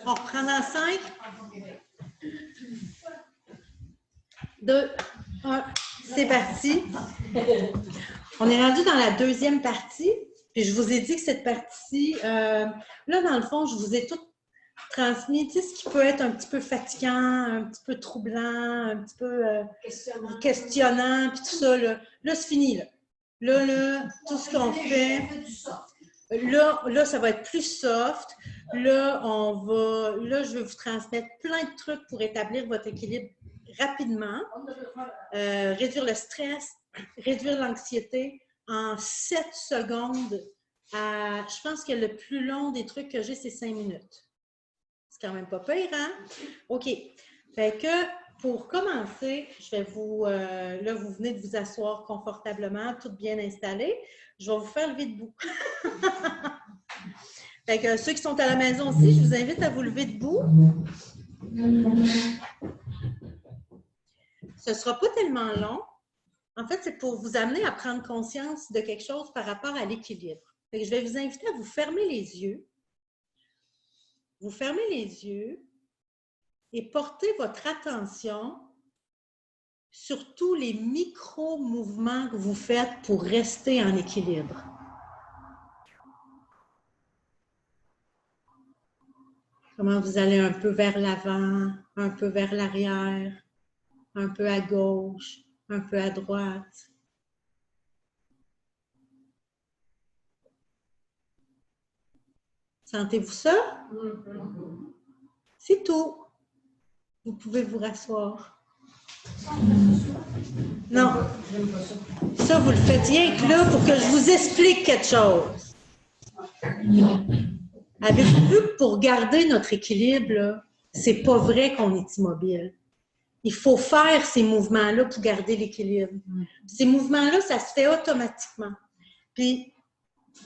On reprend dans 5, 2, 1, c'est parti. On est rendu dans la deuxième partie, puis je vous ai dit que cette partie, là, dans le fond, je vous ai tout transmis, tu sais, ce qui peut être un petit peu fatigant, un petit peu troublant, un petit peu questionnant, puis tout ça, là, c'est fini, là. Là, tout ce qu'on fait, là, ça va être plus soft. Là, je vais vous transmettre plein de trucs pour établir votre équilibre rapidement, réduire le stress, réduire l'anxiété en 7 secondes. Je pense que le plus long des trucs que j'ai, c'est 5 minutes. C'est quand même pas pire, hein? OK. Fait que, pour commencer, je vais là, vous venez de vous asseoir confortablement, tout bien installé. Je vais vous faire lever debout. Fait que ceux qui sont à la maison aussi, je vous invite à vous lever debout. Ce ne sera pas tellement long. En fait, c'est pour vous amener à prendre conscience de quelque chose par rapport à l'équilibre. Fait que je vais vous inviter à vous fermer les yeux. Vous fermez les yeux et portez votre attention sur tous les micro-mouvements que vous faites pour rester en équilibre. Comment vous allez un peu vers l'avant, un peu vers l'arrière, un peu à gauche, un peu à droite. Sentez-vous ça? C'est tout. Vous pouvez vous rasseoir. Non. Ça, vous le faites rien que là pour que je vous explique quelque chose. Avez-vous vu que pour garder notre équilibre, c'est pas vrai qu'on est immobile. Il faut faire ces mouvements-là pour garder l'équilibre. Ces mouvements-là, ça se fait automatiquement. Puis,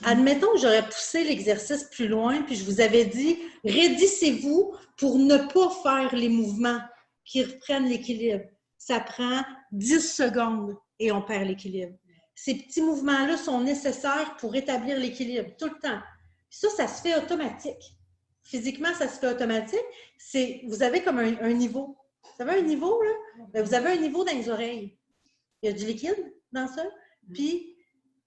admettons que j'aurais poussé l'exercice plus loin, puis je vous avais dit, raidissez-vous pour ne pas faire les mouvements qui reprennent l'équilibre. Ça prend 10 secondes et on perd l'équilibre. Ces petits mouvements-là sont nécessaires pour rétablir l'équilibre tout le temps. Ça se fait automatique. Physiquement, ça se fait automatique. Vous avez comme un niveau. Vous avez un niveau, là? Bien, vous avez un niveau dans les oreilles. Il y a du liquide dans ça. Puis,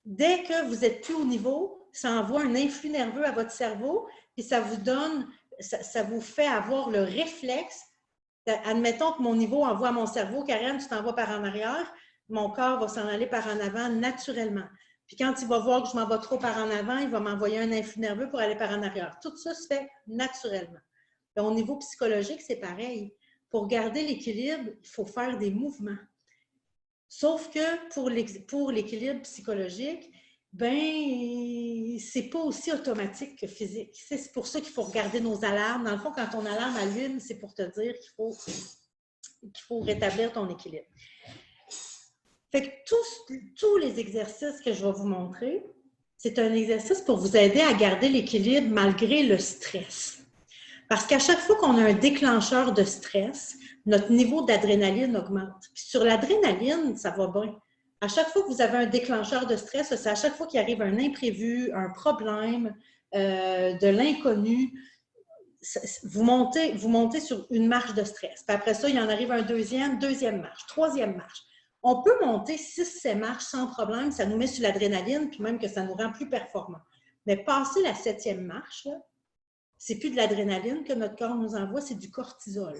dès que vous n'êtes plus au niveau, ça envoie un influx nerveux à votre cerveau, puis ça vous fait avoir le réflexe. Admettons que mon niveau envoie à mon cerveau, Karen, tu t'envoies par en arrière, mon corps va s'en aller par en avant naturellement. Puis quand il va voir que je m'en vais trop par en avant, il va m'envoyer un influx nerveux pour aller par en arrière. Tout ça se fait naturellement. Et au niveau psychologique, c'est pareil. Pour garder l'équilibre, il faut faire des mouvements. Sauf que pour l'équilibre psychologique, ben, c'est pas aussi automatique que physique. C'est pour ça qu'il faut regarder nos alarmes. Dans le fond, quand ton alarme allume, c'est pour te dire qu'il faut rétablir ton équilibre. Fait que tous les exercices que je vais vous montrer, c'est un exercice pour vous aider à garder l'équilibre malgré le stress. Parce qu'à chaque fois qu'on a un déclencheur de stress, notre niveau d'adrénaline augmente. Puis sur l'adrénaline, ça va bien. À chaque fois que vous avez un déclencheur de stress, c'est à chaque fois qu'il arrive un imprévu, un problème, de l'inconnu, vous montez sur une marche de stress. Puis après ça, il en arrive un deuxième marche, troisième marche. On peut monter 6-7 marches sans problème, ça nous met sur l'adrénaline, puis même que ça nous rend plus performants. Mais passer la 7e marche, là, c'est plus de l'adrénaline que notre corps nous envoie, c'est du cortisol.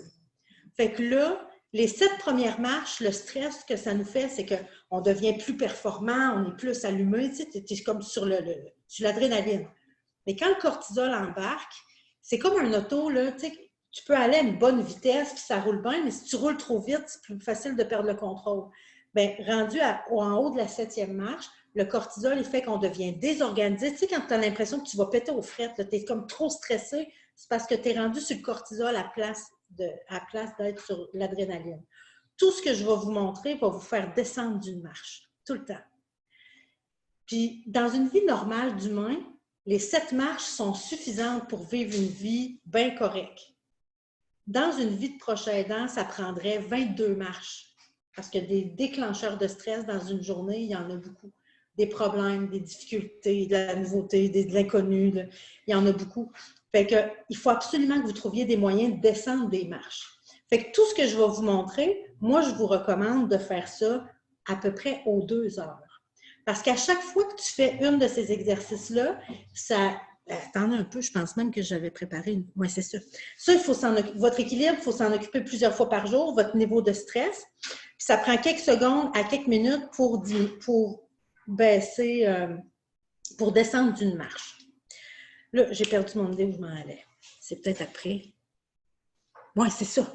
Fait que là, les 7 premières marches, le stress que ça nous fait, c'est qu'on devient plus performant, on est plus allumé, tu sais, es comme sur l'adrénaline. Mais quand le cortisol embarque, c'est comme un auto, là, tu sais, tu peux aller à une bonne vitesse, puis ça roule bien, mais si tu roules trop vite, c'est plus facile de perdre le contrôle. Bien, rendu en haut de la 7e marche, le cortisol, il fait qu'on devient désorganisé. Tu sais, quand tu as l'impression que tu vas péter aux frettes, tu es comme trop stressé, c'est parce que tu es rendu sur le cortisol à place d'être sur l'adrénaline. Tout ce que je vais vous montrer va vous faire descendre d'une marche, tout le temps. Puis, dans une vie normale d'humain, les 7 marches sont suffisantes pour vivre une vie bien correcte. Dans une vie de proche aidant, ça prendrait 22 marches. Parce que des déclencheurs de stress dans une journée, il y en a beaucoup. Des problèmes, des difficultés, de la nouveauté, de l'inconnu, il y en a beaucoup. Fait que, il faut absolument que vous trouviez des moyens de descendre des marches. Fait que tout ce que je vais vous montrer, moi, je vous recommande de faire ça à peu près aux 2 heures. Parce qu'à chaque fois que tu fais une de ces exercices-là, ça... Attendez un peu, je pense même que j'avais préparé une... Oui, c'est ça. Ça, il faut votre équilibre, il faut s'en occuper plusieurs fois par jour, votre niveau de stress. Puis ça prend quelques secondes à quelques minutes pour baisser, pour descendre d'une marche. Là, j'ai perdu mon idée où je m'en allais. C'est peut-être après. Oui, c'est ça.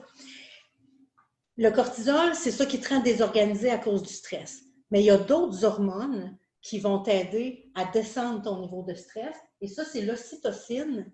Le cortisol, c'est ça qui te rend désorganisé à cause du stress. Mais il y a d'autres hormones qui vont t'aider à descendre ton niveau de stress. Et ça, c'est l'ocytocine.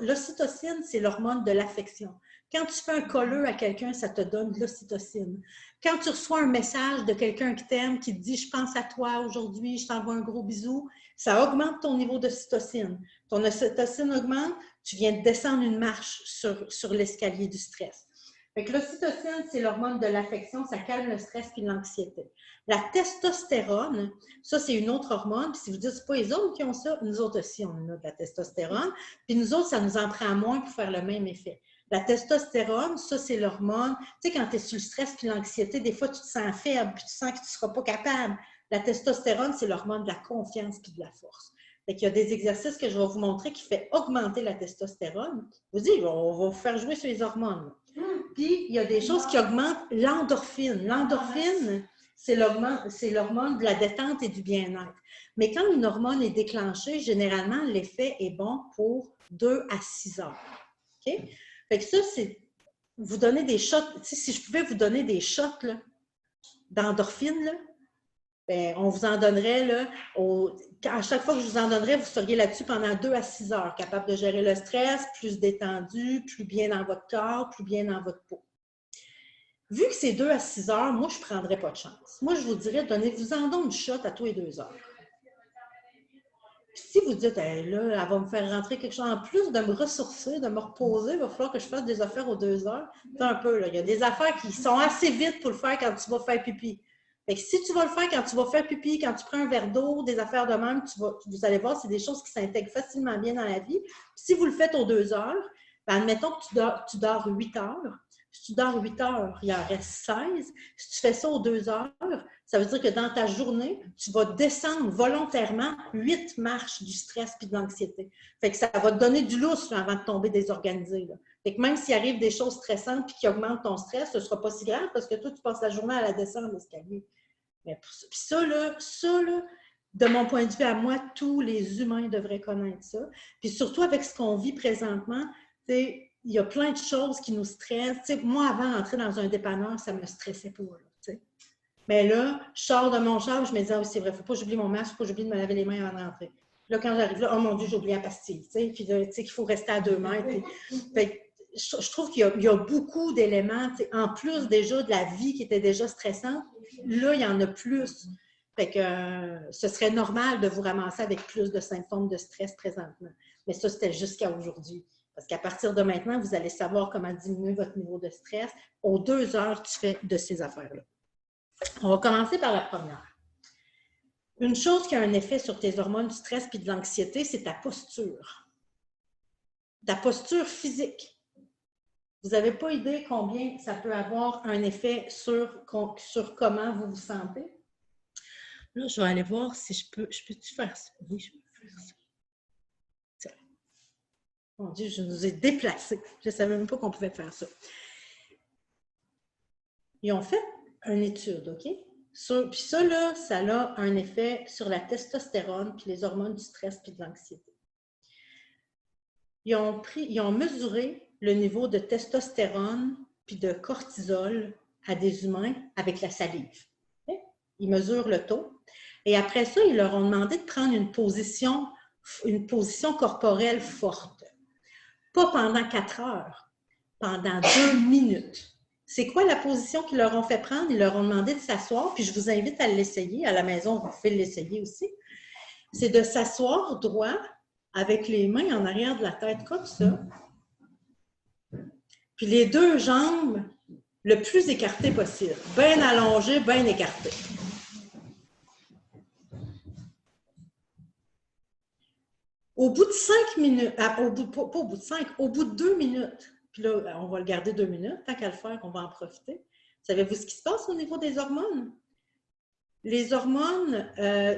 L'ocytocine, c'est l'hormone de l'affection. Quand tu fais un colleux à quelqu'un, ça te donne de l'ocytocine. Quand tu reçois un message de quelqu'un qui t'aime, qui te dit « Je pense à toi aujourd'hui, je t'envoie un gros bisou », ça augmente ton niveau d'ocytocine. Ton ocytocine augmente, tu viens de descendre une marche sur l'escalier du stress. Fait que l'ocytocine, c'est l'hormone de l'affection, ça calme le stress et l'anxiété. La testostérone, ça, c'est une autre hormone. Puis si vous dites, c'est pas les autres qui ont ça, nous autres aussi, on a de la testostérone. Puis nous autres, ça nous en prend moins pour faire le même effet. La testostérone, ça, c'est l'hormone. Tu sais, quand tu es sur le stress et l'anxiété, des fois, tu te sens faible, puis tu sens que tu ne seras pas capable. La testostérone, c'est l'hormone de la confiance et de la force. Fait qu'il y a des exercices que je vais vous montrer qui font augmenter la testostérone. Vous dites, on va vous faire jouer sur les hormones. Puis, il y a des choses qui augmentent l'endorphine. L'endorphine, c'est l'hormone de la détente et du bien-être. Mais quand une hormone est déclenchée, généralement, l'effet est bon pour 2 à 6 heures. OK? Fait que ça, c'est vous donner des shots. Si je pouvais vous donner des shots d'endorphine, là, ben, on vous en donnerait, là, à chaque fois que je vous en donnerais, vous seriez là-dessus pendant 2 à 6 heures, capable de gérer le stress, plus détendu, plus bien dans votre corps, plus bien dans votre peau. Vu que c'est 2 à 6 heures, moi, je ne prendrais pas de chance. Moi, je vous dirais, donnez-vous-en donc une shot à tous les 2 heures. Puis si vous dites, hey, là, elle va me faire rentrer quelque chose en plus de me ressourcer, de me reposer, il va falloir que je fasse des affaires aux 2 heures. C'est un peu, là. Il y a des affaires qui sont assez vite pour le faire quand tu vas faire pipi. Fait que si tu vas le faire quand tu vas faire pipi, quand tu prends un verre d'eau, des affaires de même, vous allez voir, c'est des choses qui s'intègrent facilement bien dans la vie. Puis si vous le faites aux 2 heures, ben, admettons que tu dors 8 heures. Si tu dors 8 heures, il en reste 16. Si tu fais ça aux 2 heures, ça veut dire que dans ta journée, tu vas descendre volontairement 8 marches du stress et de l'anxiété. Fait que ça va te donner du lousse là, avant de tomber désorganisé. Là. Fait que même s'il arrive des choses stressantes et qui augmentent ton stress, ce ne sera pas si grave parce que toi, tu passes la journée à la descendre de l'escalier. Puis ça, de mon point de vue à moi, tous les humains devraient connaître ça. Puis surtout avec ce qu'on vit présentement, il y a plein de choses qui nous stressent. T'sais, moi, avant d'entrer dans un dépanneur, ça ne me stressait pas. Là, mais là, je sors de mon char, je me dis, ah oui, c'est vrai, il ne faut pas que j'oublie mon masque, il ne faut pas que j'oublie de me laver les mains avant d'entrer. Là, quand j'arrive là, oh mon Dieu, j'ai oublié la pastille. Puis là, qu'il faut rester à 2 mètres. Je trouve qu'il y a beaucoup d'éléments, en plus déjà de la vie qui était déjà stressante, là, il y en a plus. Fait que ce serait normal de vous ramasser avec plus de symptômes de stress présentement. Mais ça, c'était jusqu'à aujourd'hui. Parce qu'à partir de maintenant, vous allez savoir comment diminuer votre niveau de stress. Aux 2 heures, tu fais de ces affaires-là. On va commencer par la première. Une chose qui a un effet sur tes hormones du stress et de l'anxiété, c'est ta posture. Ta posture physique. Vous n'avez pas idée combien ça peut avoir un effet sur comment vous vous sentez. Là, je vais aller voir si je peux-tu faire ça? Oui, je peux faire ça. Mon Dieu, je nous ai déplacés. Je ne savais même pas qu'on pouvait faire ça. Ils ont fait une étude, OK? Puis ça, là, ça a un effet sur la testostérone puis les hormones du stress puis de l'anxiété. Ils ont mesuré le niveau de testostérone puis de cortisol à des humains avec la salive. Okay? Ils mesurent le taux. Et après ça, ils leur ont demandé de prendre une position corporelle forte. Pas pendant 4 heures, pendant 2 minutes. C'est quoi la position qu'ils leur ont fait prendre? Ils leur ont demandé de s'asseoir, puis je vous invite à l'essayer. À la maison, vous pouvez l'essayer aussi. C'est de s'asseoir droit avec les mains en arrière de la tête comme ça. Puis les 2 jambes le plus écartées possible. Bien allongées, bien écartées. Au bout de 5 minutes, pas au bout de 5, au bout de 2 minutes, puis là, on va le garder 2 minutes, tant qu'à le faire, on va en profiter. Savez-vous ce qui se passe au niveau des hormones? Les hormones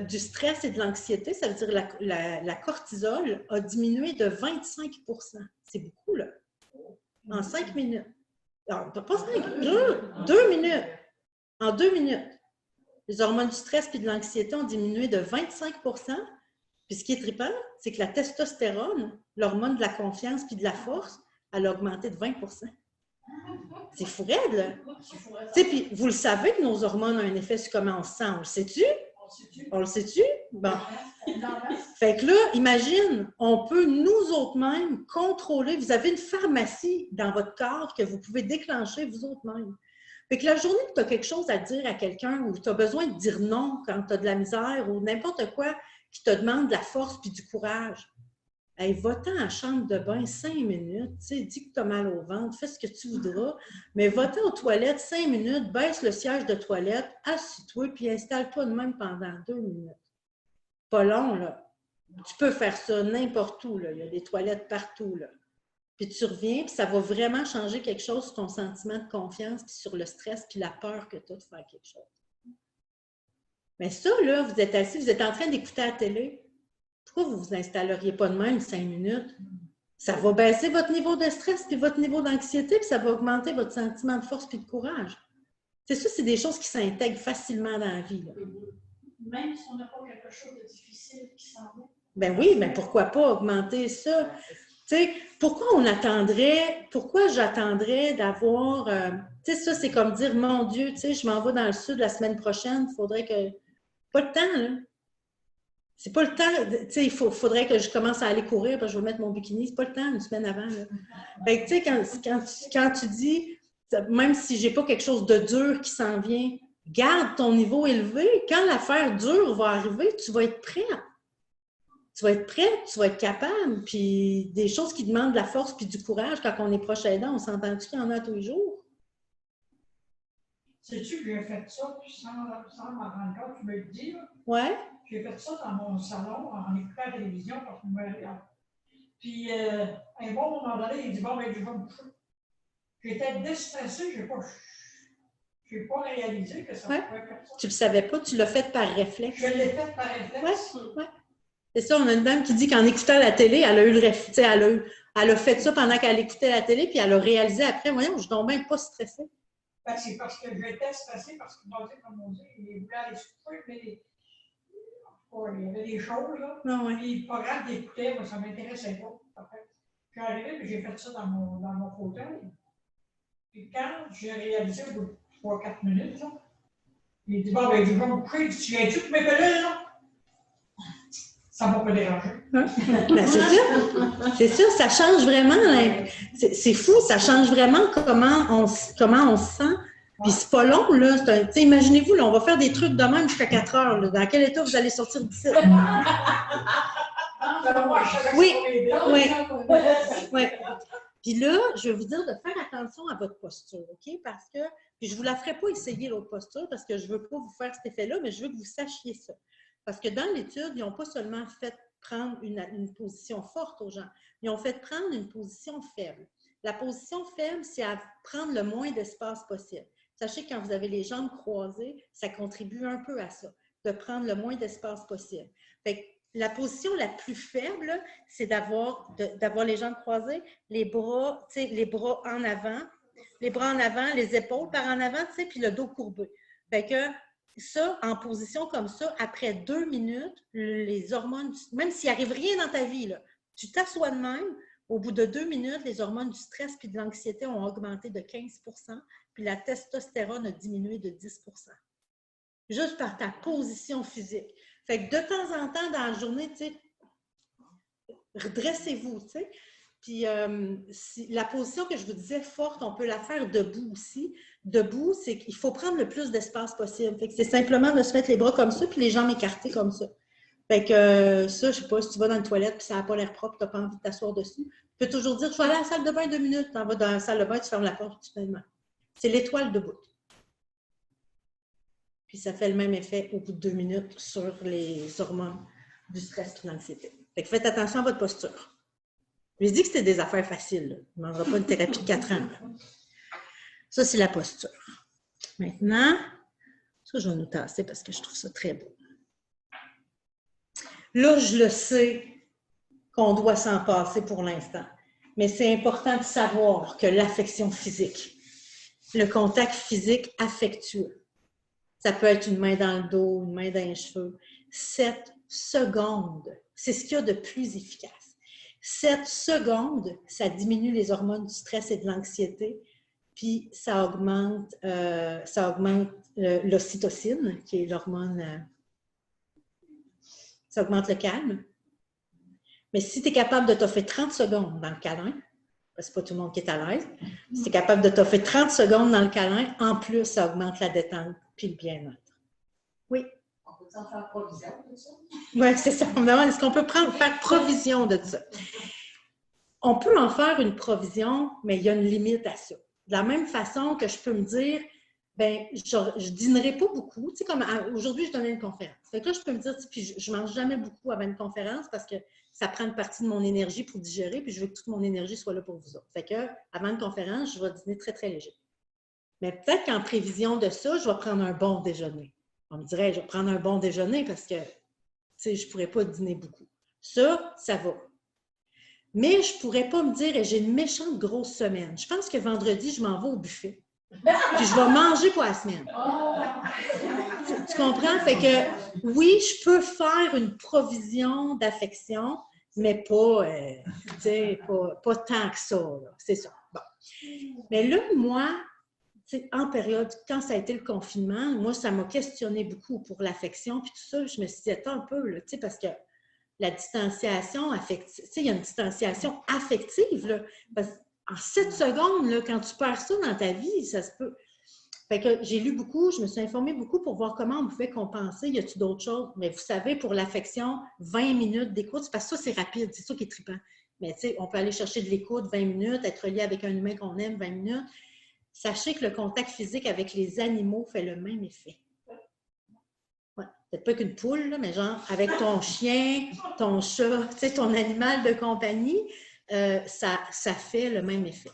du stress et de l'anxiété, ça veut dire la cortisol, a diminué de 25 %. C'est beaucoup, là. En 5 minutes. Alors, pas 5, 2 minutes. En 2 minutes. Les hormones du stress et de l'anxiété ont diminué de 25 %. Puis ce qui est trippant, c'est que la testostérone, l'hormone de la confiance puis de la force, elle a augmenté de 20 %. C'est fou raide, là. Puis vous le savez que nos hormones ont un effet sur comment on se sent. On le sait-tu? On le sait-tu? Bon. Fait que là, imagine, on peut nous autres mêmes contrôler. Vous avez une pharmacie dans votre corps que vous pouvez déclencher vous autres mêmes. Fait que la journée que tu as quelque chose à dire à quelqu'un ou tu as besoin de dire non quand tu as de la misère ou n'importe quoi qui te demande de la force puis du courage, hey, va-t'en à la chambre de bain 5 minutes, dis que tu as mal au ventre, fais ce que tu voudras, mais va-t'en aux toilettes 5 minutes, baisse le siège de toilette, assis-toi puis installe-toi de même pendant 2 minutes. Pas long, là. Tu peux faire ça n'importe où, là. Il y a des toilettes partout, là. Puis tu reviens, puis ça va vraiment changer quelque chose sur ton sentiment de confiance, puis sur le stress, puis la peur que tu as de faire quelque chose. Mais ça, là, vous êtes assis, vous êtes en train d'écouter la télé. Pourquoi vous ne vous installeriez pas de même 5 minutes? Ça va baisser votre niveau de stress, puis votre niveau d'anxiété, puis ça va augmenter votre sentiment de force puis de courage. C'est ça, c'est des choses qui s'intègrent facilement dans la vie, là. Même si on n'a pas quelque chose de difficile qui s'en vient. Ben oui, mais pourquoi pas augmenter ça? Tu sais, pourquoi j'attendrais d'avoir, tu sais, ça, c'est comme dire, mon Dieu, tu sais, je m'en vais dans le sud la semaine prochaine, il faudrait que, pas le temps, là. C'est pas le temps, tu sais, il faudrait que je commence à aller courir, parce que je vais mettre mon bikini, c'est pas le temps, une semaine avant, là. Fait que, tu sais, quand tu dis, même si j'ai pas quelque chose de dur qui s'en vient, garde ton niveau élevé, quand l'affaire dure va arriver, tu vas être prête. Tu vas être prête, tu vas être capable, puis des choses qui demandent de la force puis du courage quand on est proche aidant, on s'entend-tu qu'il y en a tous les jours? Sais-tu que j'ai fait ça, puis sans m'en rendre compte, tu me le dis, là? Ouais. J'ai fait ça dans mon salon en écoutant la télévision parce que je me regarde. Puis, à un bon moment donné, il dit, bon, ben, je vais me coucher. J'étais déstressée, je n'ai pas réalisé que ça pouvait faire ça. Tu ne le savais pas, tu l'as fait par réflexe. Je l'ai fait par réflexe. Ouais. C'est ça, on a une dame qui dit qu'en écoutant la télé, elle a eu le réflexe, elle a fait ça pendant qu'elle écoutait la télé, puis elle a réalisé après, voyons, je suis donc même pas stressée. Ben, c'est parce que j'étais stressée, parce que, comme on dit, il voulait aller se coucher, mais il y avait des choses, là. Ah ouais. Puis, pas grave d'écouter, moi, ça ne m'intéressait pas. En fait, je suis arrivée, puis j'ai fait ça dans mon fauteuil. Puis quand j'ai réalisé au bout de 3-4 minutes, là, il dit, bon, ben, je vais me coucher, tu viens-tu de mes pelules, là? Ça ne m'a pas dérangé. Ben, c'est ça, ça change vraiment. C'est fou, ça change vraiment comment on se sent. Puis c'est pas long, là. Imaginez-vous, là, on va faire des trucs de même jusqu'à 4 heures. Là. Dans quel état vous allez sortir d'ici? Oui. Puis là, je vais vous dire de faire attention à votre posture, OK? Parce que, puis je ne vous la ferai pas essayer l'autre posture parce que je ne veux pas vous faire cet effet-là, mais je veux que vous sachiez ça. Parce que dans l'étude, ils n'ont pas seulement fait prendre une position forte aux gens, ils ont fait prendre une position faible. La position faible, c'est à prendre le moins d'espace possible. Sachez que quand vous avez les jambes croisées, ça contribue un peu à ça, de prendre le moins d'espace possible. Fait que la position la plus faible, c'est d'avoir les jambes croisées, les bras en avant, les épaules par en avant, puis le dos courbé. Fait que ça, en position comme ça, après 2 minutes, les hormones, même s'il n'arrive rien dans ta vie, là, tu t'assois de même, au bout de 2 minutes, les hormones du stress et de l'anxiété ont augmenté de 15 % puis la testostérone a diminué de 10 % juste par ta position physique. Fait que de temps en temps, dans la journée, tu sais, redressez-vous, tu sais. Puis la position que je vous disais forte, on peut la faire debout aussi. Debout, c'est qu'il faut prendre le plus d'espace possible. Fait que c'est simplement de se mettre les bras comme ça, puis les jambes écartées comme ça. Fait que ça, je sais pas, si tu vas dans une toilette puis ça n'a pas l'air propre, tu n'as pas envie de t'asseoir dessus, tu peux toujours dire, je vais aller à la salle de bain 2 minutes, tu en vas dans la salle de bain, tu fermes la porte, tu fais. C'est l'étoile debout. Puis ça fait le même effet au bout de 2 minutes sur les hormones du stress et de l'anxiété. Fait que faites attention à votre posture. Je lui ai dit que c'était des affaires faciles. Là. Il ne demandera pas une thérapie de 4 ans. Là. Ça, c'est la posture. Maintenant, ça, je vais nous tasser parce que je trouve ça très beau. Là, je le sais qu'on doit s'en passer pour l'instant. Mais c'est important de savoir que l'affection physique, le contact physique affectueux, ça peut être une main dans le dos, une main dans les cheveux. 7 secondes, c'est ce qu'il y a de plus efficace. 7 secondes, ça diminue les hormones du stress et de l'anxiété, puis ça augmente l'ocytocine, qui est l'hormone, ça augmente le calme. Mais si tu es capable de t'offrir 30 secondes dans le câlin, parce que c'est pas tout le monde qui est à l'aise, si tu es capable de t'offrir 30 secondes dans le câlin, en plus, ça augmente la détente puis le bien-être. Oui? On peut en faire provision de ça? Oui, c'est ça. Est-ce qu'on peut faire provision de ça? On peut en faire une provision, mais il y a une limite à ça. De la même façon que je peux me dire, ben je dînerai pas beaucoup. Tu sais, comme aujourd'hui, je donnais une conférence. Fait que là, je peux me dire, puis je mange jamais beaucoup avant une conférence parce que ça prend une partie de mon énergie pour digérer, puis je veux que toute mon énergie soit là pour vous autres. Fait que avant une conférence, je vais dîner très, très léger. Mais peut-être qu'en prévision de ça, je vais prendre un bon déjeuner. On me dirait, je vais prendre un bon déjeuner parce que, tu sais, je pourrais pas dîner beaucoup. Ça va. Mais je ne pourrais pas me dire, j'ai une méchante grosse semaine. Je pense que vendredi, je m'en vais au buffet. Puis je vais manger pour la semaine. Tu comprends? Fait que oui, je peux faire une provision d'affection, mais pas, pas tant que ça. C'est ça. Bon. Mais là, moi, en période, quand ça a été le confinement, moi, ça m'a questionné beaucoup pour l'affection. Puis tout ça, je me suis dit, attends un peu, là, parce que la distanciation affective, il y a une distanciation affective, là, parce qu'en 7 secondes, là, quand tu perds ça dans ta vie, ça se peut. Fait que j'ai lu beaucoup, je me suis informée beaucoup pour voir comment on pouvait compenser. Y a-t-il d'autres choses? Mais vous savez, pour l'affection, 20 minutes d'écoute, parce que ça, c'est rapide, c'est ça qui est trippant. Mais tu sais, on peut aller chercher de l'écoute 20 minutes, être relié avec un humain qu'on aime 20 minutes. Sachez que le contact physique avec les animaux fait le même effet. Ouais. Peut-être pas qu'une poule, là, mais genre avec ton chien, ton chat, tu sais, ton animal de compagnie, ça fait le même effet.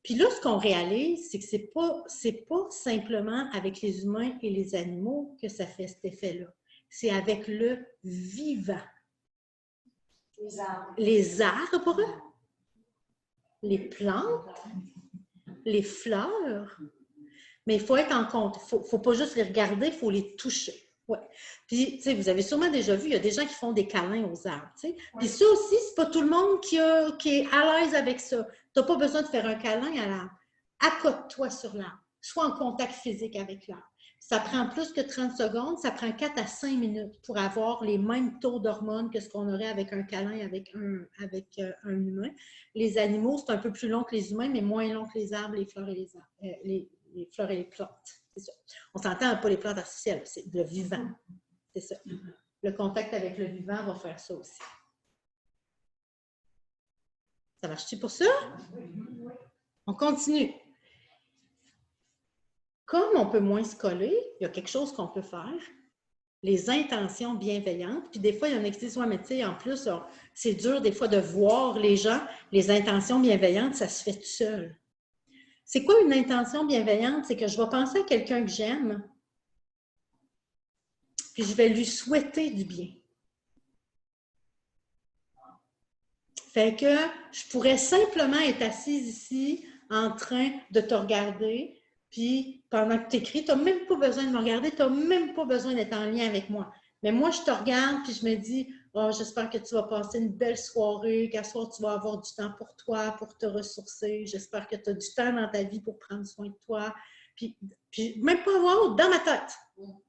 Puis là, ce qu'on réalise, c'est que c'est pas simplement avec les humains et les animaux que ça fait cet effet-là. C'est avec le vivant. Les arbres. Les arbres, les plantes, les fleurs. Mais il faut être en compte. Il ne faut pas juste les regarder, il faut les toucher. Ouais. Puis, tu sais, vous avez sûrement déjà vu, il y a des gens qui font des câlins aux arbres. Tu sais. Puis ça aussi, c'est pas tout le monde qui est à l'aise avec ça. Tu n'as pas besoin de faire un câlin à l'arbre. Accote-toi sur l'arbre. Sois en contact physique avec l'arbre. Ça prend plus que 30 secondes, ça prend 4 à 5 minutes pour avoir les mêmes taux d'hormones que ce qu'on aurait avec un câlin avec un humain. Les animaux, c'est un peu plus long que les humains, mais moins long que les arbres, les fleurs et les arbres. Les fleurs et les plantes. C'est ça. On s'entend pas les plantes artificielles, c'est le vivant. C'est ça. Le contact avec le vivant va faire ça aussi. Ça marche-tu pour ça? On continue. Comme on peut moins se coller, il y a quelque chose qu'on peut faire. Les intentions bienveillantes. Puis des fois, il y en a qui disent, ouais, mais tu sais, en plus, c'est dur des fois de voir les gens. Les intentions bienveillantes, ça se fait tout seul. C'est quoi une intention bienveillante? C'est que je vais penser à quelqu'un que j'aime, puis je vais lui souhaiter du bien. Fait que je pourrais simplement être assise ici en train de te regarder, puis pendant que tu écris, tu n'as même pas besoin de me regarder, tu n'as même pas besoin d'être en lien avec moi. Mais moi, je te regarde, puis je me dis, oh, j'espère que tu vas passer une belle soirée, qu'à soir, tu vas avoir du temps pour toi, pour te ressourcer. J'espère que tu as du temps dans ta vie pour prendre soin de toi. Puis même pas avoir dans ma tête.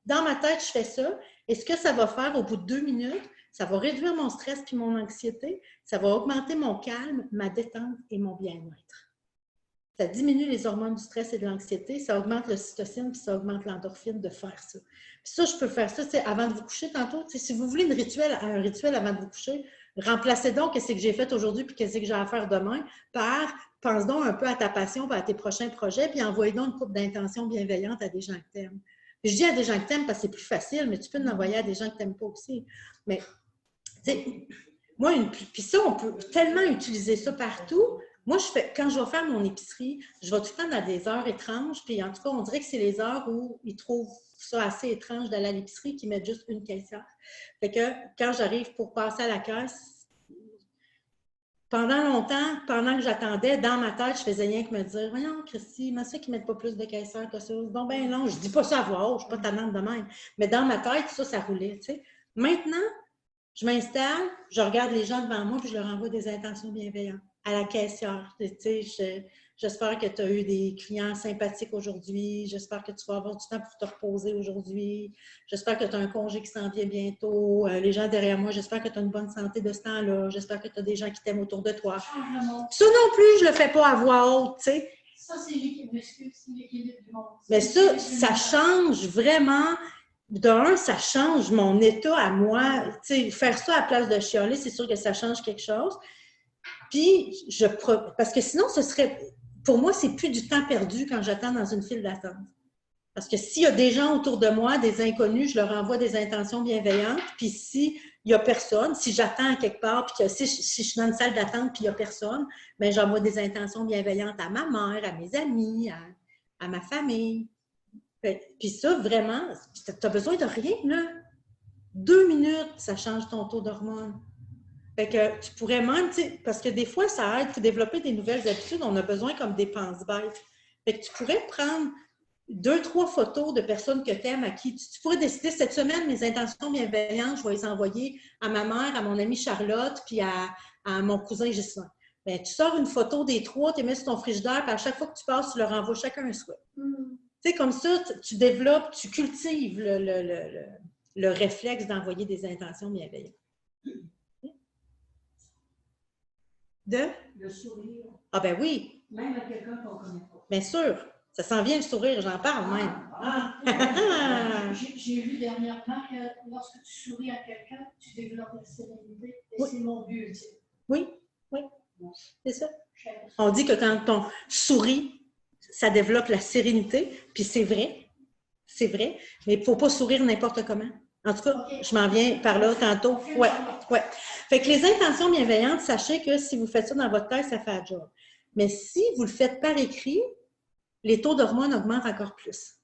Dans ma tête, je fais ça. Et ce que ça va faire au bout de 2 minutes, ça va réduire mon stress puis mon anxiété. Ça va augmenter mon calme, ma détente et mon bien-être. Ça diminue les hormones du stress et de l'anxiété, ça augmente l'ocytocine puis ça augmente l'endorphine de faire ça. Puis ça, je peux faire ça avant de vous coucher tantôt. Si vous voulez un rituel avant de vous coucher, remplacez donc ce que j'ai fait aujourd'hui puis ce que j'ai à faire demain par pense donc un peu à ta passion, à tes prochains projets, puis envoie donc une couple d'intentions bienveillantes à des gens que tu aimes. Je dis à des gens que tu aimes parce que c'est plus facile, mais tu peux l'envoyer à des gens que tu n'aimes pas aussi. Mais, tu sais, Moi, puis ça, on peut tellement utiliser ça partout. Moi, quand je vais faire mon épicerie, je vais tout le temps dans des heures étranges, puis en tout cas, on dirait que c'est les heures où ils trouvent ça assez étrange d'aller à l'épicerie, qu'ils mettent juste une caissière. Fait que quand j'arrive pour passer à la caisse, pendant longtemps, pendant que j'attendais, dans ma tête, je faisais rien que me dire « Voyons, Christy, mais c'est qu'ils ne mettent pas plus de caissières que ça? » Bon, ben non, je dis pas ça à voix haute, je ne suis pas tannante de même. Mais dans ma tête, ça roulait, tu sais. Maintenant, je m'installe, je regarde les gens devant moi, puis je leur envoie des intentions bienveillantes à la caissière. Tu sais, j'espère que tu as eu des clients sympathiques aujourd'hui. J'espère que tu vas avoir du temps pour te reposer aujourd'hui. J'espère que tu as un congé qui s'en vient bientôt. Les gens derrière moi, j'espère que tu as une bonne santé de ce temps-là. J'espère que tu as des gens qui t'aiment autour de toi. Ça non plus, je ne le fais pas à voix haute, tu sais. Ça, c'est l'équilibre du monde. Mais ça change vraiment. D'un, ça change mon état à moi. Tu sais, faire ça à la place de chialer, c'est sûr que ça change quelque chose. Puis, parce que sinon, pour moi, c'est plus du temps perdu quand j'attends dans une file d'attente. Parce que s'il y a des gens autour de moi, des inconnus, je leur envoie des intentions bienveillantes. Puis s'il n'y a personne, si j'attends à quelque part, puis que si je suis dans une salle d'attente puis il n'y a personne, bien, j'envoie des intentions bienveillantes à ma mère, à mes amis, à ma famille. Puis ça, vraiment, tu n'as besoin de rien, là. 2 minutes, ça change ton taux d'hormones. Fait que tu pourrais même, tu sais, parce que des fois, ça aide pour développer des nouvelles habitudes, on a besoin comme des pense-bêtes. Fait que tu pourrais prendre 2-3 photos de personnes que tu aimes, à qui tu pourrais décider cette semaine, mes intentions bienveillantes, je vais les envoyer à ma mère, à mon amie Charlotte, puis à mon cousin Ghislain. Bien, tu sors une photo des 3, tu les mets sur ton frigidaire, puis à chaque fois que tu passes, tu leur envoies chacun un souhait. Tu sais, comme ça, tu développes, tu cultives le réflexe d'envoyer des intentions bienveillantes. Le sourire. Ah ben oui. Même à quelqu'un qu'on ne connaît pas. Bien sûr. Ça s'en vient le sourire, j'en parle même. J'ai lu dernièrement que lorsque tu souris à quelqu'un, tu développes la sérénité. Et oui. C'est mon but ultime. Oui, oui. C'est ça. On dit que quand on sourit, ça développe la sérénité, puis c'est vrai, mais il ne faut pas sourire n'importe comment. En tout cas, je m'en viens par là tantôt. Ouais. Fait que les intentions bienveillantes, sachez que si vous faites ça dans votre tête, ça fait un job. Mais si vous le faites par écrit, les taux d'hormones augmentent encore plus.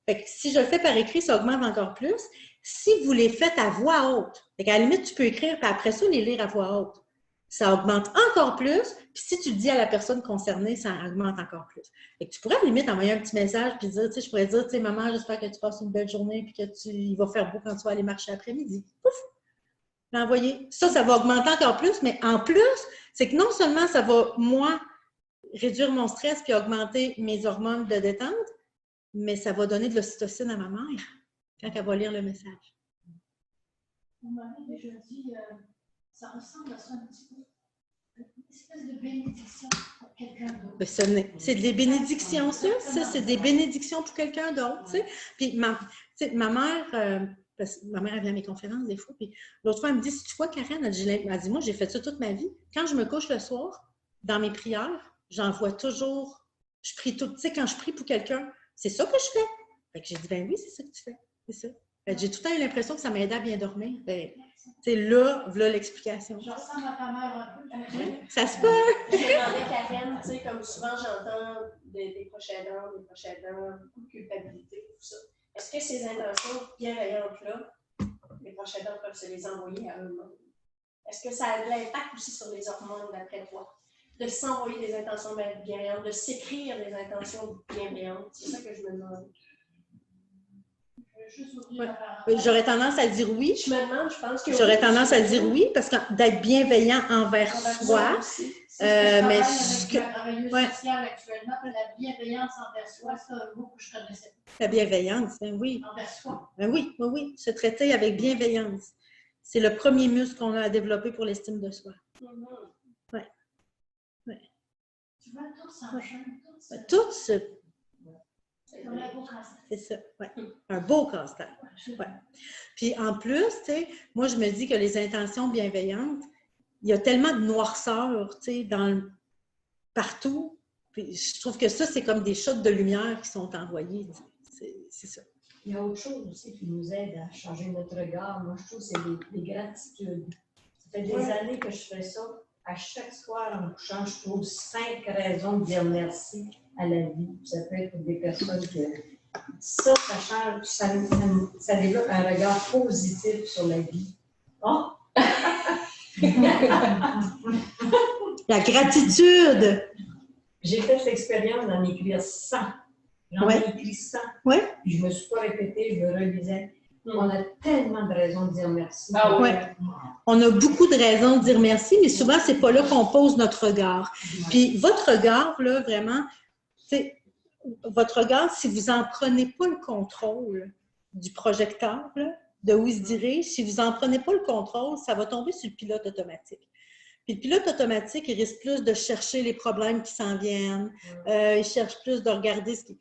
Fait que si je le fais par écrit, ça augmente encore plus. Si vous les faites à voix haute, fait qu'à la limite, tu peux écrire, puis après ça, les lire à voix haute. Ça augmente encore plus. Puis si tu le dis à la personne concernée, ça augmente encore plus. Fait que tu pourrais à la limite envoyer un petit message puis dire, tu sais, je pourrais dire, tu sais, maman, j'espère que tu passes une belle journée puis que il va faire beau quand tu vas aller marcher après-midi. Pouf! L'envoyer. Ça va augmenter encore plus, mais en plus, c'est que non seulement ça va, moi, réduire mon stress puis augmenter mes hormones de détente, mais ça va donner de l'ocytocine à ma mère quand elle va lire le message. On m'avait déjà dit, ça ressemble à ça un petit peu. Une espèce de bénédiction pour quelqu'un d'autre. C'est des bénédictions, ça. Ça, c'est des bénédictions pour quelqu'un d'autre. Tu sais. Puis ma mère, parce que ma mère elle vient à mes conférences des fois, puis l'autre fois, elle me dit, si tu vois, Karen, elle dit, moi, j'ai fait ça toute ma vie. Quand je me couche le soir, dans mes prières, j'envoie toujours, je prie tout, tu sais, quand je prie pour quelqu'un, c'est ça que je fais. Fait que j'ai dit, ben oui, c'est ça que tu fais. C'est ça. J'ai tout le temps eu l'impression que ça m'aidait à bien dormir. Ben, tu sais, voilà l'explication. Je ressemble à ta mère un peu. Ça se peut. Je demandais à Karen, tu sais, comme souvent j'entends des proches aidants, beaucoup de culpabilité, tout ça. Est-ce que ces intentions bienveillantes-là, les proches aidants peuvent se les envoyer à eux-mêmes? Est-ce que ça a de l'impact aussi sur les hormones d'après toi? De s'envoyer des intentions bienveillantes, de s'écrire des intentions bienveillantes? C'est ça que je me demande. Ouais. J'aurais tendance à dire oui. Je me demande, je pense que... J'aurais tendance à dire oui, parce que d'être bienveillant envers soi, mais... Ouais. Actuellement, la bienveillance envers soi, c'est un mot que je connaissais. La bienveillance, ben oui. Envers soi. Ben oui. Se traiter avec bienveillance. C'est le premier muscle qu'on a à développer pour l'estime de soi. Ouais. Tu vois, tout s'enchaîne. Tout se... C'est ça, oui. Un beau casse-tête. Ouais. Puis en plus, tu sais, moi je me dis que les intentions bienveillantes, il y a tellement de noirceur, tu sais, partout. Puis je trouve que ça, c'est comme des shots de lumière qui sont envoyés. C'est ça. Il y a autre chose aussi qui nous aide à changer notre regard. Moi, je trouve que c'est les gratitudes. fait des années que je fais ça. À chaque soir, en me couchant, je trouve 5 raisons de dire merci à la vie. Ça peut être pour des personnes qui... Ça change, ça développe un regard positif sur la vie. Oh! La gratitude. J'ai fait l'expérience d'en écrire 100. J'en ai écrit 100. Ouais. Puis je me suis pas répétée, je me relisais. On a tellement de raisons de dire merci. Ah ouais. On a beaucoup de raisons de dire merci, mais souvent, c'est pas là qu'on pose notre regard. Puis votre regard, là, vraiment, c'est votre regard, si vous en prenez pas le contrôle du projecteur, là, de où il se dirige, si vous en prenez pas le contrôle, ça va tomber sur le pilote automatique. Puis le pilote automatique, il risque plus de chercher les problèmes qui s'en viennent, il cherche plus de regarder ce qui...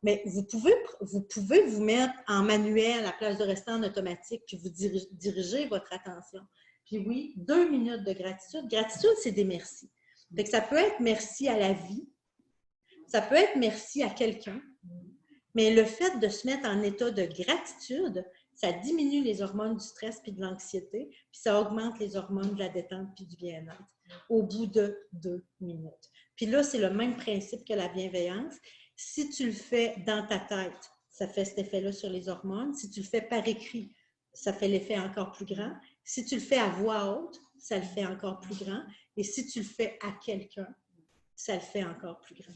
Mais vous pouvez vous mettre en manuel à la place de rester en automatique, puis vous dirigez votre attention. Puis oui, 2 minutes de gratitude. Gratitude, c'est des merci. Donc, ça peut être merci à la vie, ça peut être merci à quelqu'un, mais le fait de se mettre en état de gratitude, ça diminue les hormones du stress puis de l'anxiété, puis ça augmente les hormones de la détente puis du bien-être au bout de 2 minutes. Puis là, c'est le même principe que la bienveillance. Si tu le fais dans ta tête, ça fait cet effet-là sur les hormones. Si tu le fais par écrit, ça fait l'effet encore plus grand. Si tu le fais à voix haute, ça le fait encore plus grand. Et si tu le fais à quelqu'un, ça le fait encore plus grand.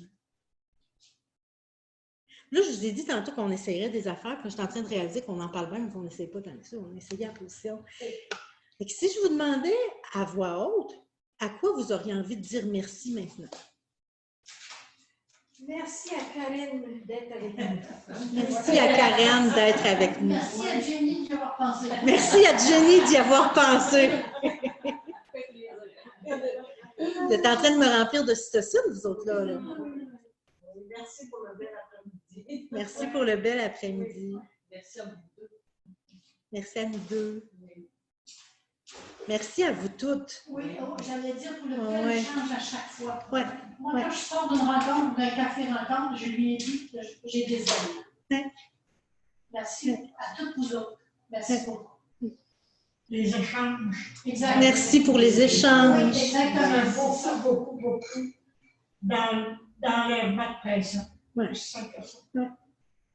Là, je vous ai dit tantôt qu'on essayerait des affaires, puis je suis en train de réaliser qu'on en parle bien, mais qu'on n'essaye pas tant que ça. On essayait en position. Et que si je vous demandais à voix haute, à quoi vous auriez envie de dire merci maintenant? Merci à Karine d'être avec nous. Merci à Karen d'être avec nous. Merci à Jenny d'y avoir pensé. Merci à Jenny d'y avoir pensé. Vous êtes en train de me remplir de cytocine, vous autres là. Merci pour le bel après-midi. Merci pour le bel après-midi. Merci à vous deux. Merci à nous deux. Merci à vous toutes. Oui, j'allais dire pour le Ouais. bel échange à chaque fois. Ouais. Moi, Ouais. quand je sors d'une rencontre ou d'un café rencontre, je lui ai dit que j'ai des amis. Ouais. Merci à toutes vous autres. Merci beaucoup. Les échanges. Exactement. Merci pour les échanges. Oui, exactement. Beaucoup d'enlèvement de pression. Ouais. C'est simple que ça. Ouais.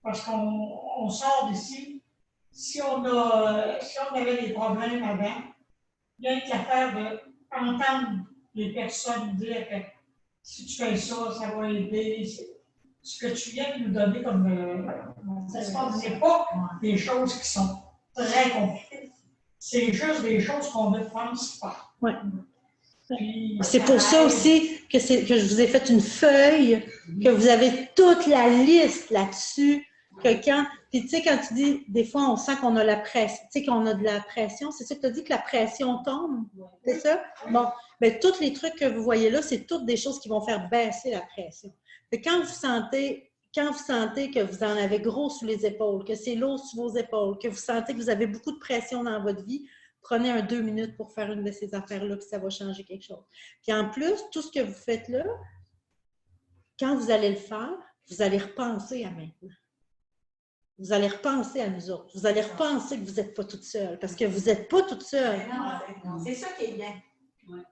Parce qu'on sort d'ici, si on avait des problèmes avant, bien que l'affaire d'entendre les personnes dire que si tu fais ça, ça va aider. Ce que tu viens de nous donner comme c'est pas des choses qui sont très compliquées. C'est juste des choses qu'on ne pense pas. Ouais. Puis, C'est pour ça aussi que je vous ai fait une feuille, que vous avez toute la liste là-dessus. Puis tu sais, quand tu dis, des fois, on sent qu'on a la pression, tu sais, qu'on a de la pression, c'est ça que tu as dit, que la pression tombe, c'est ça? Bon, bien, tous les trucs que vous voyez là, c'est toutes des choses qui vont faire baisser la pression. Fait que quand vous sentez que vous en avez gros sous les épaules, que c'est lourd sous vos épaules, que vous sentez que vous avez beaucoup de pression dans votre vie, prenez 2 minutes pour faire une de ces affaires-là, puis ça va changer quelque chose. Puis en plus, tout ce que vous faites là, quand vous allez le faire, vous allez repenser à maintenant. Vous allez repenser à nous autres. Vous allez repenser que vous n'êtes pas toute seule, parce que vous n'êtes pas toute seule. C'est ça qui est bien.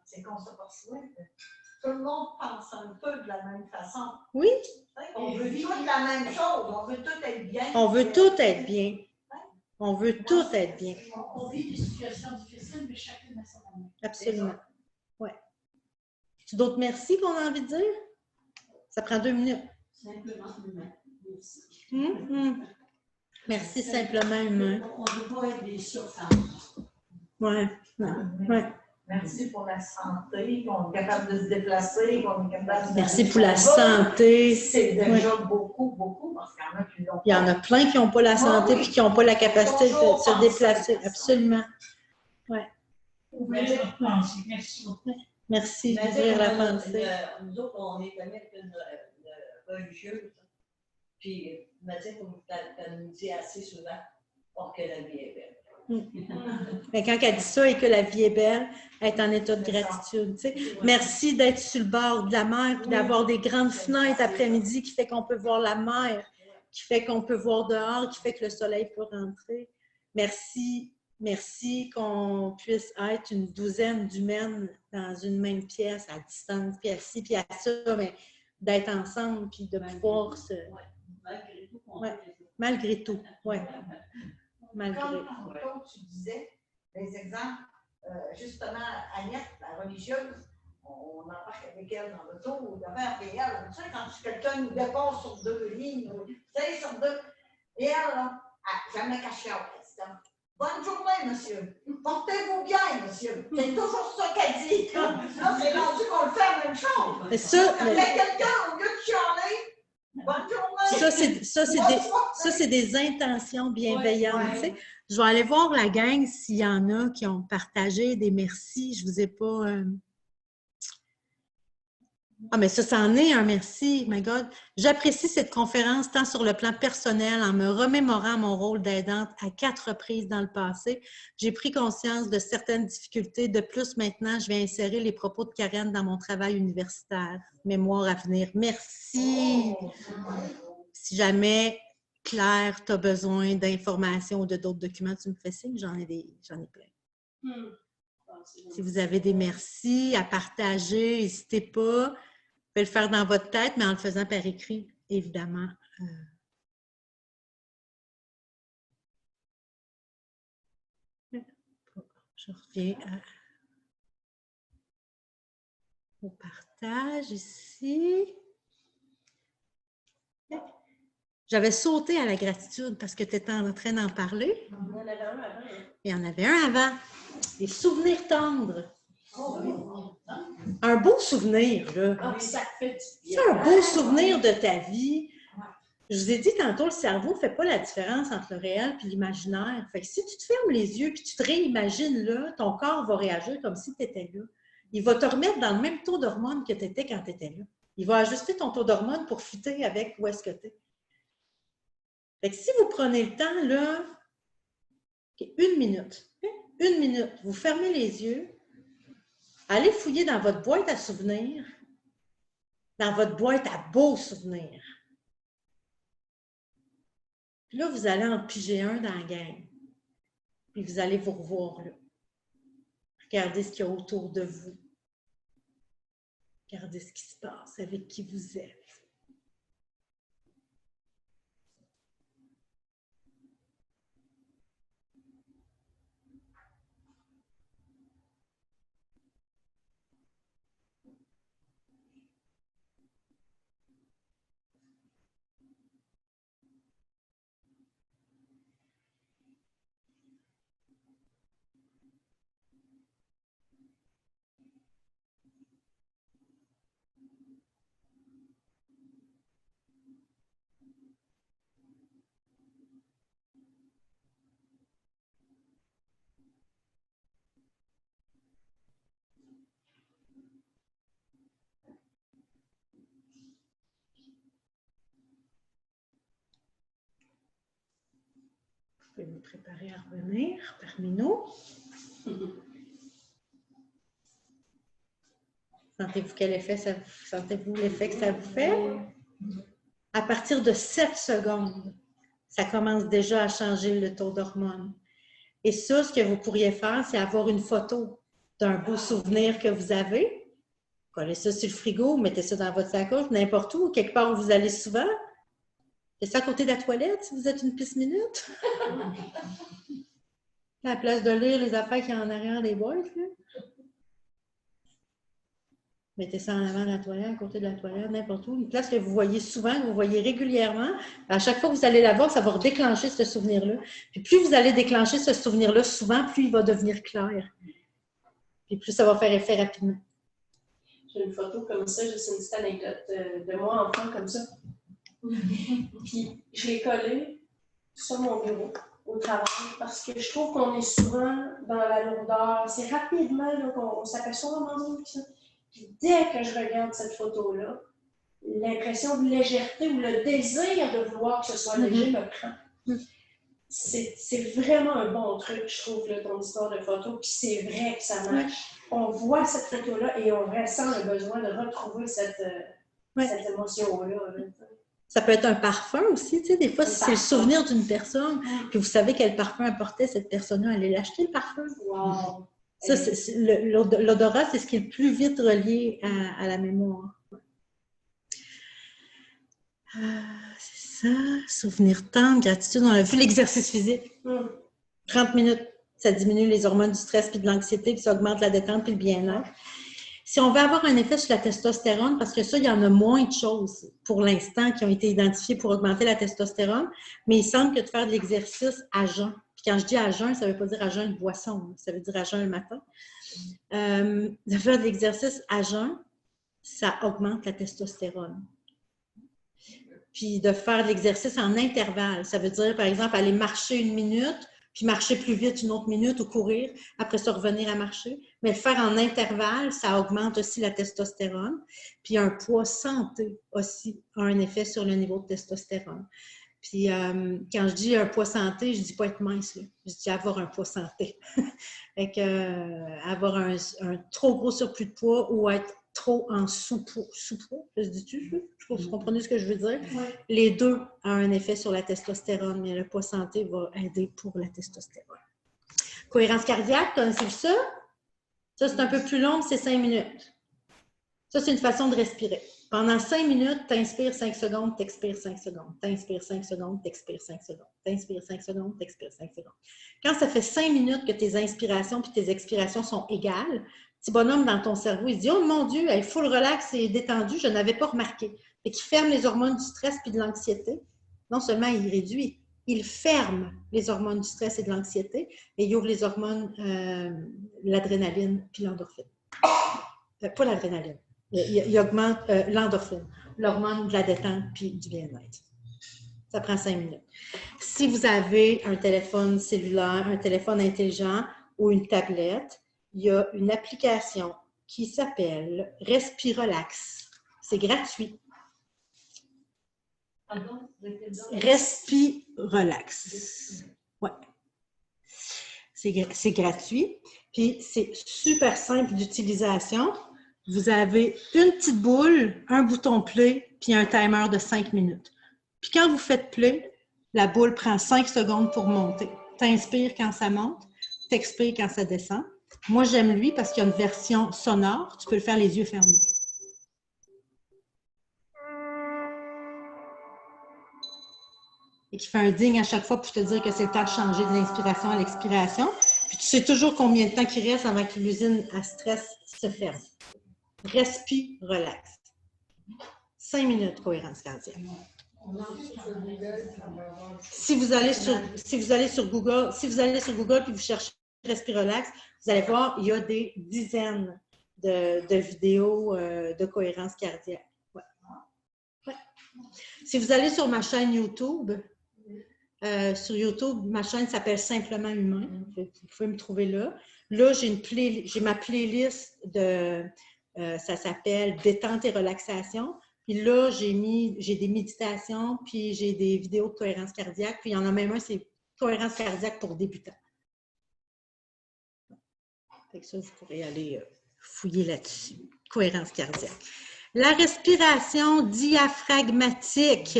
C'est qu'on se poursuit. Tout le monde pense un peu de la même façon. Oui. On veut tous la même chose. On veut tout être bien. On veut tout être bien. On veut tout être bien. On vit des situations difficiles, mais chacune à son manière. Absolument. Oui. D'autres merci qu'on a envie de dire? Ça prend 2 minutes. Simplement humain. Merci. Merci simplement humain. On ne veut pas être des surfans. Oui. Ouais. Merci pour la santé, qu'on est capable de se déplacer, qu'on est capable de... Merci pour la santé. C'est déjà beaucoup, parce qu'il y en a qui l'ont pas. Il y en a plein qui n'ont pas la santé et qui n'ont pas la capacité de se déplacer. Absolument. Oui. ouvrir notre pensée. Merci beaucoup. Merci d'ouvrir la pensée. Nous autres, on est quand même une religieuse. Puis, m'a dit qu'elle nous dit assez souvent, or que la vie est belle. Mais quand elle dit ça et que la vie est belle, elle est en état de gratitude. Tu sais. Merci d'être sur le bord de la mer et d'avoir des grandes fenêtres après-midi qui fait qu'on peut voir la mer, qui fait qu'on peut voir dehors, qui fait que le soleil peut rentrer. Merci Merci qu'on puisse être une douzaine d'humaines dans une même pièce, à distance, puis à ci, puis à ça, mais d'être ensemble, puis de pouvoir se... Malgré tout. Ouais. Malgré tout, oui. Malgré. Comme tu disais, des exemples, justement, Agnès, la religieuse, on embarque avec elle dans l'auto, devant elle, tu sais, quand quelqu'un nous dépasse sur 2 lignes, tu sais, sur 2, et elle, là, jamais caché au président. Bonne journée, monsieur. Portez-vous bien, monsieur. C'est toujours ça qu'elle dit. Là, c'est rendu qu'on le fait la même chose. Mais ça, Quand il y a quelqu'un, au lieu de chialer, bonne journée. Ça, c'est des intentions bienveillantes. Ouais. Je vais aller voir la gang s'il y en a qui ont partagé des merci. Je ne vous ai pas... Ah, mais ça, c'en est un merci, my God. J'apprécie cette conférence tant sur le plan personnel en me remémorant mon rôle d'aidante à 4 reprises dans le passé. J'ai pris conscience de certaines difficultés. De plus, maintenant, je vais insérer les propos de Karen dans mon travail universitaire. Mémoire à venir. Merci! Si jamais, Claire, tu as besoin d'informations ou de d'autres documents, tu me fais signe, j'en ai plein. Si vous avez des merci à partager, n'hésitez pas. Vous pouvez le faire dans votre tête, mais en le faisant par écrit, évidemment. Je reviens au partage ici. J'avais sauté à la gratitude parce que tu étais en train d'en parler. Il y en avait un avant. Il y en avait un avant. Des souvenirs tendres. Un beau souvenir, là. Ah, puis ça fait du bien. C'est un beau souvenir de ta vie. Je vous ai dit tantôt, le cerveau ne fait pas la différence entre le réel et l'imaginaire. Fait que si tu te fermes les yeux et tu te réimagines là, ton corps va réagir comme si tu étais là. Il va te remettre dans le même taux d'hormones que tu étais quand tu étais là. Il va ajuster ton taux d'hormones pour fitter avec où est-ce que tu es. Fait que si vous prenez le temps, là, 1 minute, vous fermez les yeux, allez fouiller dans votre boîte à souvenirs, dans votre boîte à beaux souvenirs. Puis là, vous allez en piger un dans la gang. Puis vous allez vous revoir là. Regardez ce qu'il y a autour de vous. Regardez ce qui se passe, avec qui vous êtes. Je vais me préparer à revenir parmi nous. Sentez-vous l'effet que ça vous fait? À partir de 7 secondes, ça commence déjà à changer le taux d'hormones. Et ça, ce que vous pourriez faire, c'est avoir une photo d'un beau souvenir que vous avez. Collez ça sur le frigo, mettez ça dans votre sacoche, n'importe où, quelque part où vous allez souvent. C'est ça à côté de la toilette, si vous êtes une piste minute. À la place de lire les affaires qu'il y a en arrière des boîtes, là. Mettez ça en avant de la toilette, à côté de la toilette, n'importe où. Une place que vous voyez souvent, que vous voyez régulièrement. À chaque fois que vous allez la voir, ça va redéclencher ce souvenir-là. Puis plus vous allez déclencher ce souvenir-là souvent, plus il va devenir clair. Puis plus ça va faire effet rapidement. J'ai une photo comme ça, juste une petite anecdote de moi enfant comme ça. Puis je l'ai collée sur mon bureau au travail parce que je trouve qu'on est souvent dans la lourdeur. C'est rapidement là, qu'on s'aperçoit vraiment de ça. Puis dès que je regarde cette photo-là, l'impression de légèreté ou le désir de vouloir que ce soit léger me prend. C'est vraiment un bon truc, je trouve, là, ton histoire de photo. Puis c'est vrai que ça marche. On voit cette photo-là et on ressent le besoin de retrouver cette émotion-là. Ça peut être un parfum aussi, tu sais, des fois, si c'est le souvenir d'une personne, puis vous savez quel parfum apportait cette personne-là, allez l'acheter, le parfum. Wow. Ça, l'odorat, c'est ce qui est le plus vite relié à la mémoire. C'est ça, souvenir tendre, gratitude. On a vu l'exercice physique. 30 minutes, ça diminue les hormones du stress puis de l'anxiété, puis ça augmente la détente puis le bien-être. Si on veut avoir un effet sur la testostérone, parce que ça, il y en a moins de choses pour l'instant qui ont été identifiées pour augmenter la testostérone, mais il semble que de faire de l'exercice à jeun. Puis quand je dis à jeun, ça ne veut pas dire à jeun de boisson, ça veut dire à jeun le matin. De faire de l'exercice à jeun, ça augmente la testostérone. Puis de faire de l'exercice en intervalle, ça veut dire, par exemple, aller marcher 1 minute, puis marcher plus vite 1 autre minute ou courir, après ça revenir à marcher. Mais le faire en intervalle, ça augmente aussi la testostérone. Puis un poids santé aussi a un effet sur le niveau de testostérone. Puis quand je dis un poids santé, je dis pas être mince, là. Je dis avoir un poids santé. Fait que, avoir un trop gros surplus de poids ou être trop en sous-poids. Sous-poids, je dis-tu? Vous comprenez ce que je veux dire? Oui. Les deux ont un effet sur la testostérone, mais le poids santé va aider pour la testostérone. Cohérence cardiaque, connaissez-vous ça? Ça, c'est un peu plus long, c'est 5 minutes. Ça, c'est une façon de respirer. Pendant 5 minutes, tu inspires 5 secondes, tu expires 5 secondes. Tu inspires 5 secondes, tu expires 5 secondes. Tu inspires 5 secondes, tu expires 5 secondes. Quand ça fait 5 minutes que tes inspirations et tes expirations sont égales, petit bonhomme dans ton cerveau, il se dit « Oh mon Dieu, il faut le relax et détendu, je n'avais pas remarqué. » Et qui ferme les hormones du stress et de l'anxiété. Non seulement il réduit, il ferme les hormones du stress et de l'anxiété et il ouvre les hormones, l'adrénaline puis l'endorphine. Pas l'adrénaline. Il augmente l'endorphine, l'hormone de la détente puis du bien-être. Ça prend 5 minutes. Si vous avez un téléphone cellulaire, un téléphone intelligent ou une tablette, il y a une application qui s'appelle Respirelax. C'est gratuit. Pardon? Respirelax. Ouais. C'est gratuit. Puis c'est super simple d'utilisation. Vous avez une petite boule, un bouton play, puis un timer de 5 minutes. Puis quand vous faites play, la boule prend 5 secondes pour monter. Tu inspires quand ça monte, tu expires quand ça descend. Moi, j'aime lui parce qu'il y a une version sonore. Tu peux le faire les yeux fermés. Et qui fait un ding à chaque fois pour te dire que c'est le temps de changer de l'inspiration à l'expiration. Puis tu sais toujours combien de temps il reste avant que l'usine à stress se ferme. Respire, relax. 5 minutes, cohérence cardiaque. Si vous allez sur Google puis vous cherchez Respire relax, vous allez voir, il y a des dizaines de vidéos de cohérence cardiaque. Ouais. Ouais. Si vous allez sur ma chaîne YouTube, ma chaîne s'appelle Simplement Humain. Vous pouvez me trouver là. Là, j'ai ma playlist de ça s'appelle Détente et relaxation. Puis là, j'ai des méditations, puis j'ai des vidéos de cohérence cardiaque. Puis il y en a même un, c'est cohérence cardiaque pour débutants. Fait que ça, vous pourrez aller fouiller là-dessus. Cohérence cardiaque. La respiration diaphragmatique.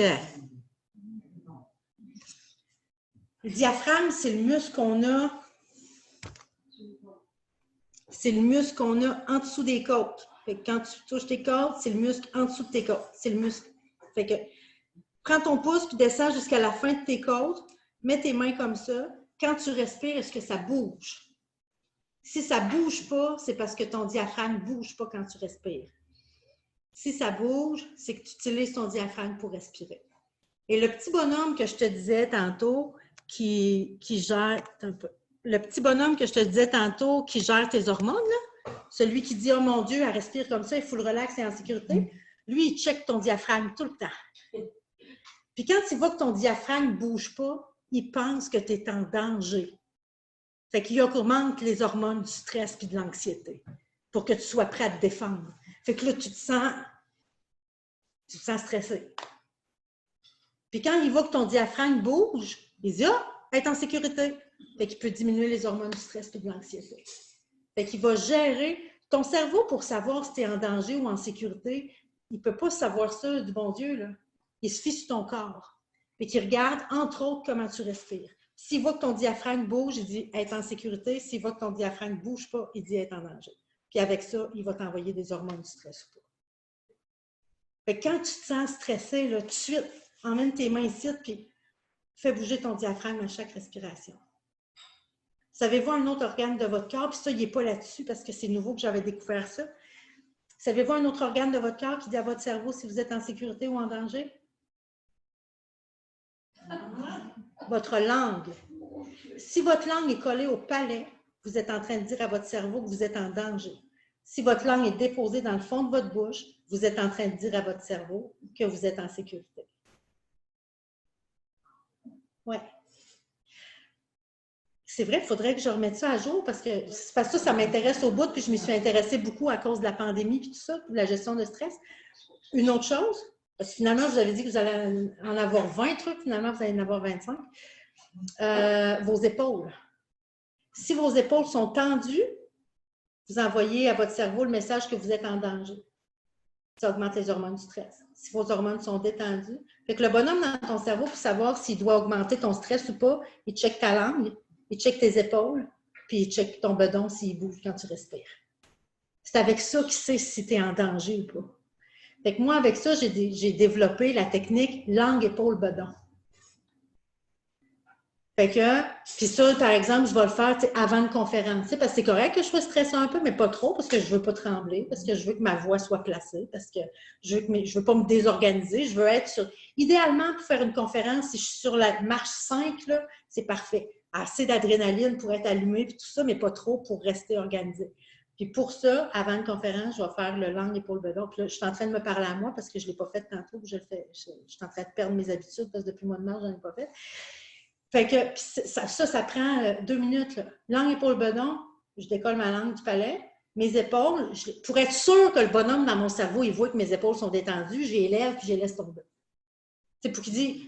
Le diaphragme, c'est le muscle qu'on a. C'est le muscle qu'on a en dessous des côtes. Fait que quand tu touches tes côtes, c'est le muscle en dessous de tes côtes. C'est le muscle. Fait que prends ton pouce puis descends jusqu'à la fin de tes côtes. Mets tes mains comme ça. Quand tu respires, est-ce que ça bouge? Si ça ne bouge pas, c'est parce que ton diaphragme ne bouge pas quand tu respires. Si ça bouge, c'est que tu utilises ton diaphragme pour respirer. Et le petit bonhomme que je te disais tantôt, qui gère un peu. Le petit bonhomme que je te disais tantôt, qui gère tes hormones, là, celui qui dit « Oh mon Dieu, elle respire comme ça, il faut le relax et en sécurité », lui, il check ton diaphragme tout le temps. Puis quand il voit que ton diaphragme ne bouge pas, il pense que tu es en danger. Fait qu'il augmente les hormones du stress et de l'anxiété pour que tu sois prêt à te défendre. Fait que là, tu te sens stressé. Puis quand il voit que ton diaphragme bouge, il dit « Ah, être en sécurité ». Fait qu'il peut diminuer les hormones du stress et de l'anxiété. Fait qu'il va gérer ton cerveau pour savoir si tu es en danger ou en sécurité. Il ne peut pas savoir ça du bon Dieu, là. il se fie sur ton corps. Puis qu'il regarde, entre autres, comment tu respires. S'il voit que ton diaphragme bouge, il dit être en sécurité. S'il voit que ton diaphragme ne bouge pas, il dit être en danger. Puis avec ça, il va t'envoyer des hormones du stress ou pas. Fait que quand tu te sens stressé, là, tout de suite, emmène tes mains ici, puis fais bouger ton diaphragme à chaque respiration. Savez-vous un autre organe de votre corps? Puis ça, il n'est pas là-dessus parce que c'est nouveau que j'avais découvert ça. Savez-vous un autre organe de votre corps qui dit à votre cerveau si vous êtes en sécurité ou en danger? Votre langue. Si votre langue est collée au palais, vous êtes en train de dire à votre cerveau que vous êtes en danger. Si votre langue est déposée dans le fond de votre bouche, vous êtes en train de dire à votre cerveau que vous êtes en sécurité. Ouais. C'est vrai, il faudrait que je remette ça à jour parce que ça m'intéresse au bout, puis je m'y suis intéressée beaucoup à cause de la pandémie et tout ça, de la gestion de stress. Une autre chose, parce que finalement, je vous avais dit que vous allez en avoir 20 trucs, finalement, vous allez en avoir 25. Vos épaules. Si vos épaules sont tendues, vous envoyez à votre cerveau le message que vous êtes en danger. Ça augmente les hormones du stress. Si vos hormones sont détendues, fait que le bonhomme dans ton cerveau, pour savoir s'il doit augmenter ton stress ou pas, il check ta langue, il check tes épaules, puis il check ton bedon s'il bouge quand tu respires. C'est avec ça qu'il sait si tu es en danger ou pas. Fait que moi, avec ça, j'ai développé la technique langue, épaule, bedon. Fait que, puis ça, par exemple, je vais le faire avant une conférence, parce que c'est correct que je sois stressée un peu, mais pas trop, parce que je ne veux pas trembler, parce que je veux que ma voix soit placée, parce que je veux pas me désorganiser, je veux être sur... Idéalement, pour faire une conférence, si je suis sur la marche 5, c'est parfait. Assez d'adrénaline pour être allumée, puis tout ça, mais pas trop pour rester organisée. Puis pour ça, avant une conférence, je vais faire le langue, épaule, bedon. Puis là, je suis en train de me parler à moi, parce que je ne l'ai pas fait tantôt, je suis en train de perdre mes habitudes, parce que depuis le mois de mars, je n'en ai pas fait. Fait que ça prend 2 minutes. Là. Langue, épaule, bedon, je décolle ma langue du palais. Mes épaules, pour être sûr que le bonhomme dans mon cerveau, il voit que mes épaules sont détendues, je les lève puis je les laisse tomber. C'est pour qu'il dise,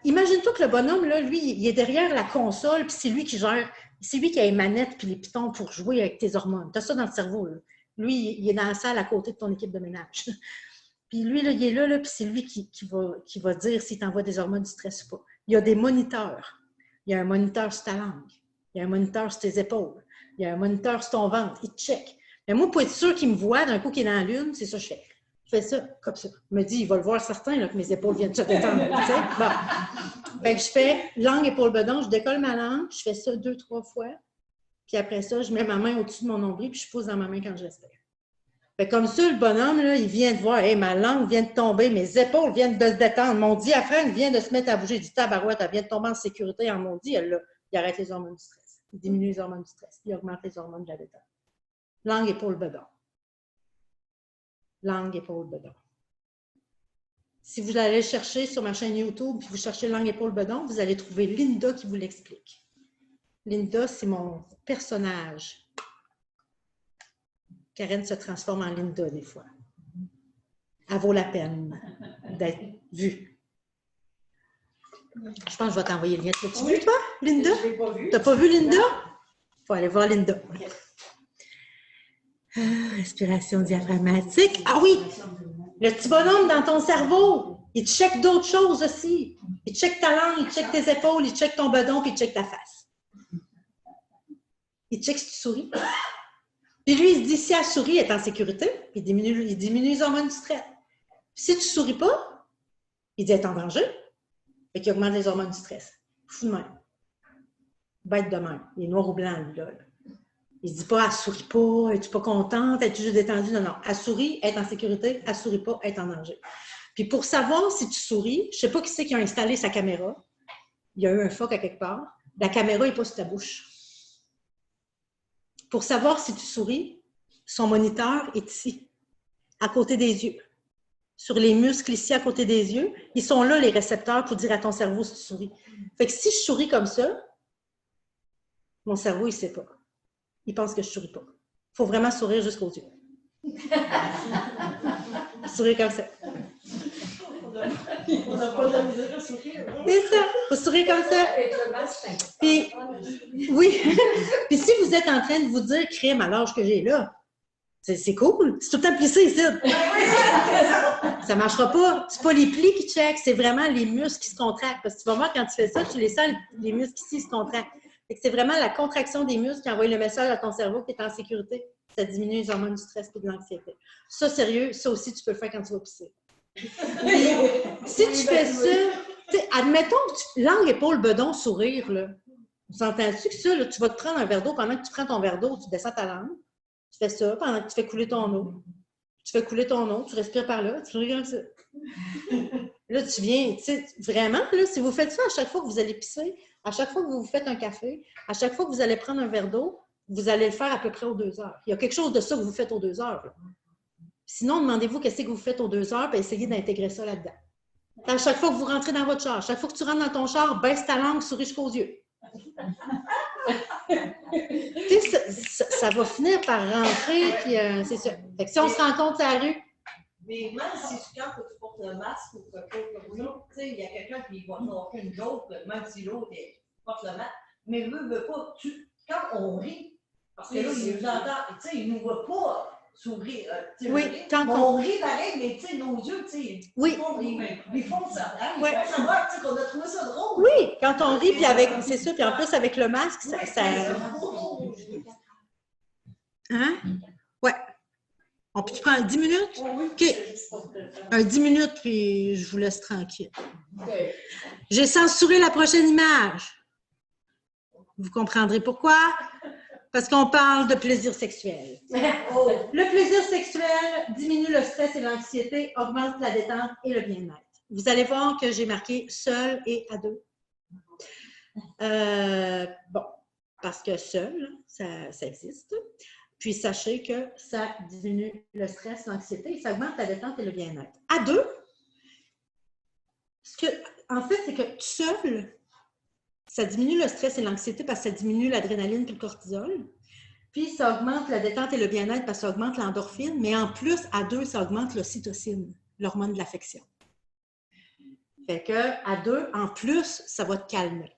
imagine-toi que le bonhomme, là, lui, il est derrière la console, puis c'est lui qui gère, c'est lui qui a les manettes puis les pitons pour jouer avec tes hormones. Tu as ça dans le cerveau. Là. Lui, il est dans la salle à côté de ton équipe de ménage. Puis lui, là, il est là puis c'est lui qui va dire s'il t'envoie des hormones du stress ou pas. Il y a des moniteurs. Il y a un moniteur sur ta langue. Il y a un moniteur sur tes épaules. Il y a un moniteur sur ton ventre. Il te check. Mais moi, pour être sûr qu'il me voit d'un coup qu'il est dans la lune, c'est ça que je fais. Je fais ça comme ça. Il me dit, il va le voir certain là, que mes épaules viennent de se détendre. Bon. Fait que je fais langue, épaule, bedon, je décolle ma langue, je fais ça 2-3 fois. Puis après ça, je mets ma main au-dessus de mon nombril puis je pose dans ma main quand je respire. Fait comme ça, le bonhomme, là, il vient de voir, hey, ma langue vient de tomber, mes épaules viennent de se détendre, mon diaphragme vient de se mettre à bouger. Il dit, tabarouette, elle vient de tomber en sécurité, en maudit, elle, là, il arrête les hormones du stress. Il diminue les hormones du stress. Il augmente les hormones de la détente. Langue, épaule, bedon. Langue, épaule, bedon. Si vous allez chercher sur ma chaîne YouTube, puis vous cherchez langue, épaule, bedon, vous allez trouver Linda qui vous l'explique. Linda, c'est mon personnage. Karen se transforme en Linda des fois. Elle vaut la peine d'être vue. Je pense que je vais t'envoyer le lien. L'as-tu vu, toi, Linda? Je ne l'ai pas vu. Tu n'as pas vu Linda? Il faut aller voir Linda. Respiration diaphragmatique. Ah oui! Le petit bonhomme dans ton cerveau, il check d'autres choses aussi. Il check ta langue, il check tes épaules, il check ton bedon, puis il check ta face. Il check si tu souris. Puis lui, il se dit, si elle sourit, elle est en sécurité, puis il diminue les hormones du stress. Puis si tu ne souris pas, il dit, elle est en danger, et qu'il augmente les hormones du stress. Fou de même. Bête de même. Il est noir ou blanc, lui, là. Il ne se dit pas, elle ne sourit pas, es-tu pas contente, es-tu juste détendue? Non, non. Elle sourit, elle est en sécurité, elle ne sourit pas, elle est en danger. Puis pour savoir si tu souris, je ne sais pas qui c'est qui a installé sa caméra. Il y a eu un fuck à quelque part. La caméra n'est pas sur ta bouche. Pour savoir si tu souris, son moniteur est ici, à côté des yeux. Sur les muscles ici, à côté des yeux, ils sont là, les récepteurs, pour dire à ton cerveau si tu souris. Fait que si je souris comme ça, mon cerveau, il ne sait pas. Il pense que je ne souris pas. Il faut vraiment sourire jusqu'aux yeux. Sourire comme ça. On n'a pas de la misère à sourire. C'est ça. Il faut sourire comme ça. Puis, oui. Puis si vous êtes en train de vous dire, crème à l'âge que j'ai là, C'est cool. C'est tout le temps plissé ici. Ça ne marchera pas. C'est pas les plis qui checkent, c'est vraiment les muscles qui se contractent. Parce que tu vas voir, quand tu fais ça, tu les sens, les muscles ici se contractent. C'est vraiment la contraction des muscles qui envoie le message à ton cerveau que tu es en sécurité. Ça diminue les hormones du stress et de l'anxiété. Ça, sérieux, ça aussi, tu peux le faire quand tu vas pisser. Si tu fais ça, admettons que langue, épaule, bedon, sourire, là. Vous entends-tu que ça, là, tu vas te prendre un verre d'eau, pendant que tu prends ton verre d'eau, tu descends ta langue, tu fais ça, pendant que tu fais couler ton eau. Tu fais couler ton eau, tu respires par là, tu regardes ça. Là, tu viens, tu sais, vraiment, là, si vous faites ça à chaque fois que vous allez pisser, à chaque fois que vous vous faites un café, à chaque fois que vous allez prendre un verre d'eau, vous allez le faire à peu près aux 2 heures. Il y a quelque chose de ça que vous faites aux 2 heures. Là. Sinon, demandez-vous qu'est-ce que vous faites aux 2 heures, puis essayez d'intégrer ça là-dedans. À chaque fois que vous rentrez dans votre char, à chaque fois que tu rentres dans ton char, baisse ta langue, souris jusqu'aux yeux. Tu sais, ça va finir par rentrer, puis c'est ça. Fait que si on se rencontre à la rue. Mais même si quand tu portes le masque ou quelque chose comme ça, tu sais, il y a quelqu'un qui va avoir une joke, même si l'autre porte le masque, mais veut pas, quand on rit, parce que là, il nous entend, tu sais, il nous voit pas sourire. Oui, quand on rit pareil, mais tu sais, nos yeux, tu sais, oui. ils font ça. Hein? Ils Ouais. font savoir, tu sais, qu'on a trouvé ça drôle. Oui, quand on rit, puis avec, c'est ça, puis en plus avec le masque, ça... Hein? Ouais. On peut prendre 10 minutes? OK. Un 10 minutes, puis je vous laisse tranquille. J'ai censuré la prochaine image. Vous comprendrez pourquoi? Parce qu'on parle de plaisir sexuel. Le plaisir sexuel diminue le stress et l'anxiété, augmente la détente et le bien-être. Vous allez voir que j'ai marqué seul et à deux. Bon, parce que seul, ça existe. Puis sachez que ça diminue le stress, l'anxiété, et ça augmente la détente et le bien-être. À deux, en fait, c'est que seul, ça diminue le stress et l'anxiété parce que ça diminue l'adrénaline et le cortisol. Puis ça augmente la détente et le bien-être parce que ça augmente l'endorphine. Mais en plus, à deux, ça augmente l'ocytocine, l'hormone de l'affection. Fait que à deux, en plus, ça va te calmer.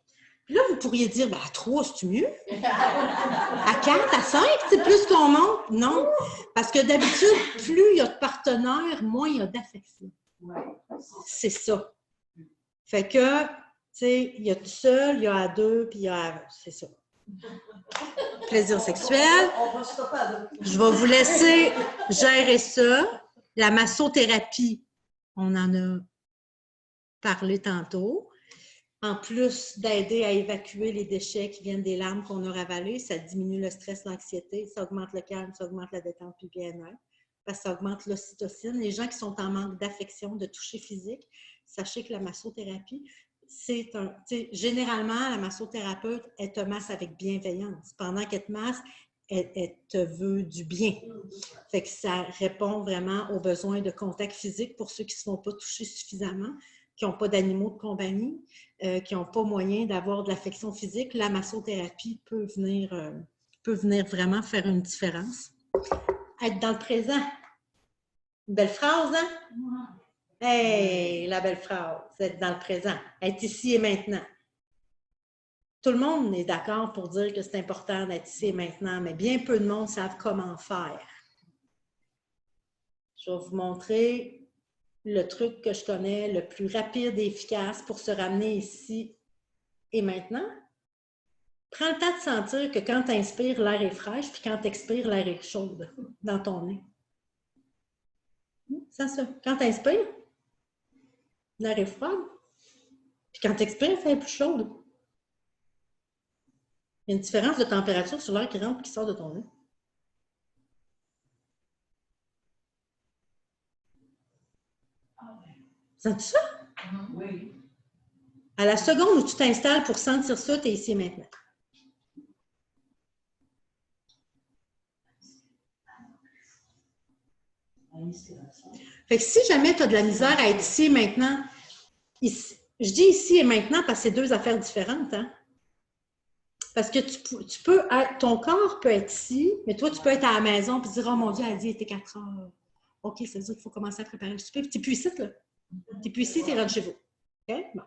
Puis là, vous pourriez dire, ben, à 3, c'est mieux? À 4, à 5, c'est plus qu'on monte? Non. Parce que d'habitude, plus il y a de partenaires, moins il y a d'affection. C'est ça. Fait que, tu sais, il y a tout seul, il y a à 2, puis il y a à... C'est ça. Plaisir sexuel. On va stopper à 2. Je vais vous laisser gérer ça. La massothérapie, on en a parlé tantôt. En plus d'aider à évacuer les déchets qui viennent des larmes qu'on a ravalées, ça diminue le stress, l'anxiété, ça augmente le calme, ça augmente la détente et le bien-être, parce que ça augmente l'ocytocine. Les gens qui sont en manque d'affection, de toucher physique, sachez que la massothérapie, généralement, la massothérapeute, elle te masse avec bienveillance. Pendant qu'elle te masse, elle te veut du bien. Fait que ça répond vraiment aux besoins de contact physique pour ceux qui ne se font pas toucher suffisamment, qui n'ont pas d'animaux de compagnie, qui n'ont pas moyen d'avoir de l'affection physique. La massothérapie peut venir vraiment faire une différence. Être dans le présent. Une belle phrase, hein? Hey, la belle phrase, être dans le présent. Être ici et maintenant. Tout le monde est d'accord pour dire que c'est important d'être ici et maintenant, mais bien peu de monde savent comment faire. Je vais vous montrer le truc que je connais le plus rapide et efficace pour se ramener ici et maintenant. Prends le temps de sentir que quand tu inspires, l'air est fraîche, puis quand tu expires, l'air est chaude dans ton nez. C'est ça. Quand tu inspires, l'air est froid, puis quand tu expires, elle est plus chaude. Il y a une différence de température sur l'air qui rentre et qui sort de ton nez. Sens-tu ça? Oui. À la seconde où tu t'installes pour sentir ça, tu es ici et maintenant. Fait que si jamais tu as de la misère à être ici et maintenant, ici, je dis ici et maintenant parce que c'est deux affaires différentes, hein? Parce que tu peux être, ton corps peut être ici, mais toi, tu peux être à la maison et dire, oh mon Dieu, elle a dit, il était 4 heures. OK, ça veut dire qu'il faut commencer à préparer le souper. Puis tu n'es plus ici, là. Tu n'es plus ici, tu es rendu chez vous. OK? Bon.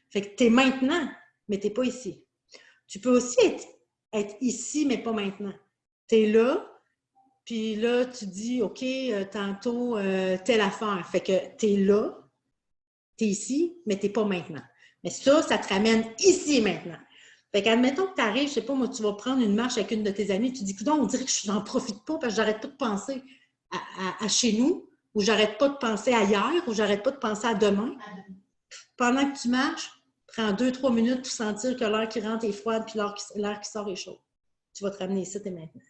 Fait que tu es maintenant, mais tu n'es pas ici. Tu peux aussi être ici, mais pas maintenant. Tu es là, puis là, tu dis, OK, tantôt, telle affaire. Fait que tu es là, tu es ici, mais tu n'es pas maintenant. Mais ça te ramène ici et maintenant. Fait qu'admettons que tu arrives, je sais pas, moi, tu vas prendre une marche avec une de tes amies, tu dis, on dirait que je n'en profite pas parce que j'arrête pas de penser à chez nous, ou j'arrête pas de penser à hier, ou j'arrête pas de penser à demain. Pendant que tu marches, prends 2-3 minutes pour sentir que l'air qui rentre est froide puis l'air qui sort est chaud. Tu vas te ramener ici et maintenant.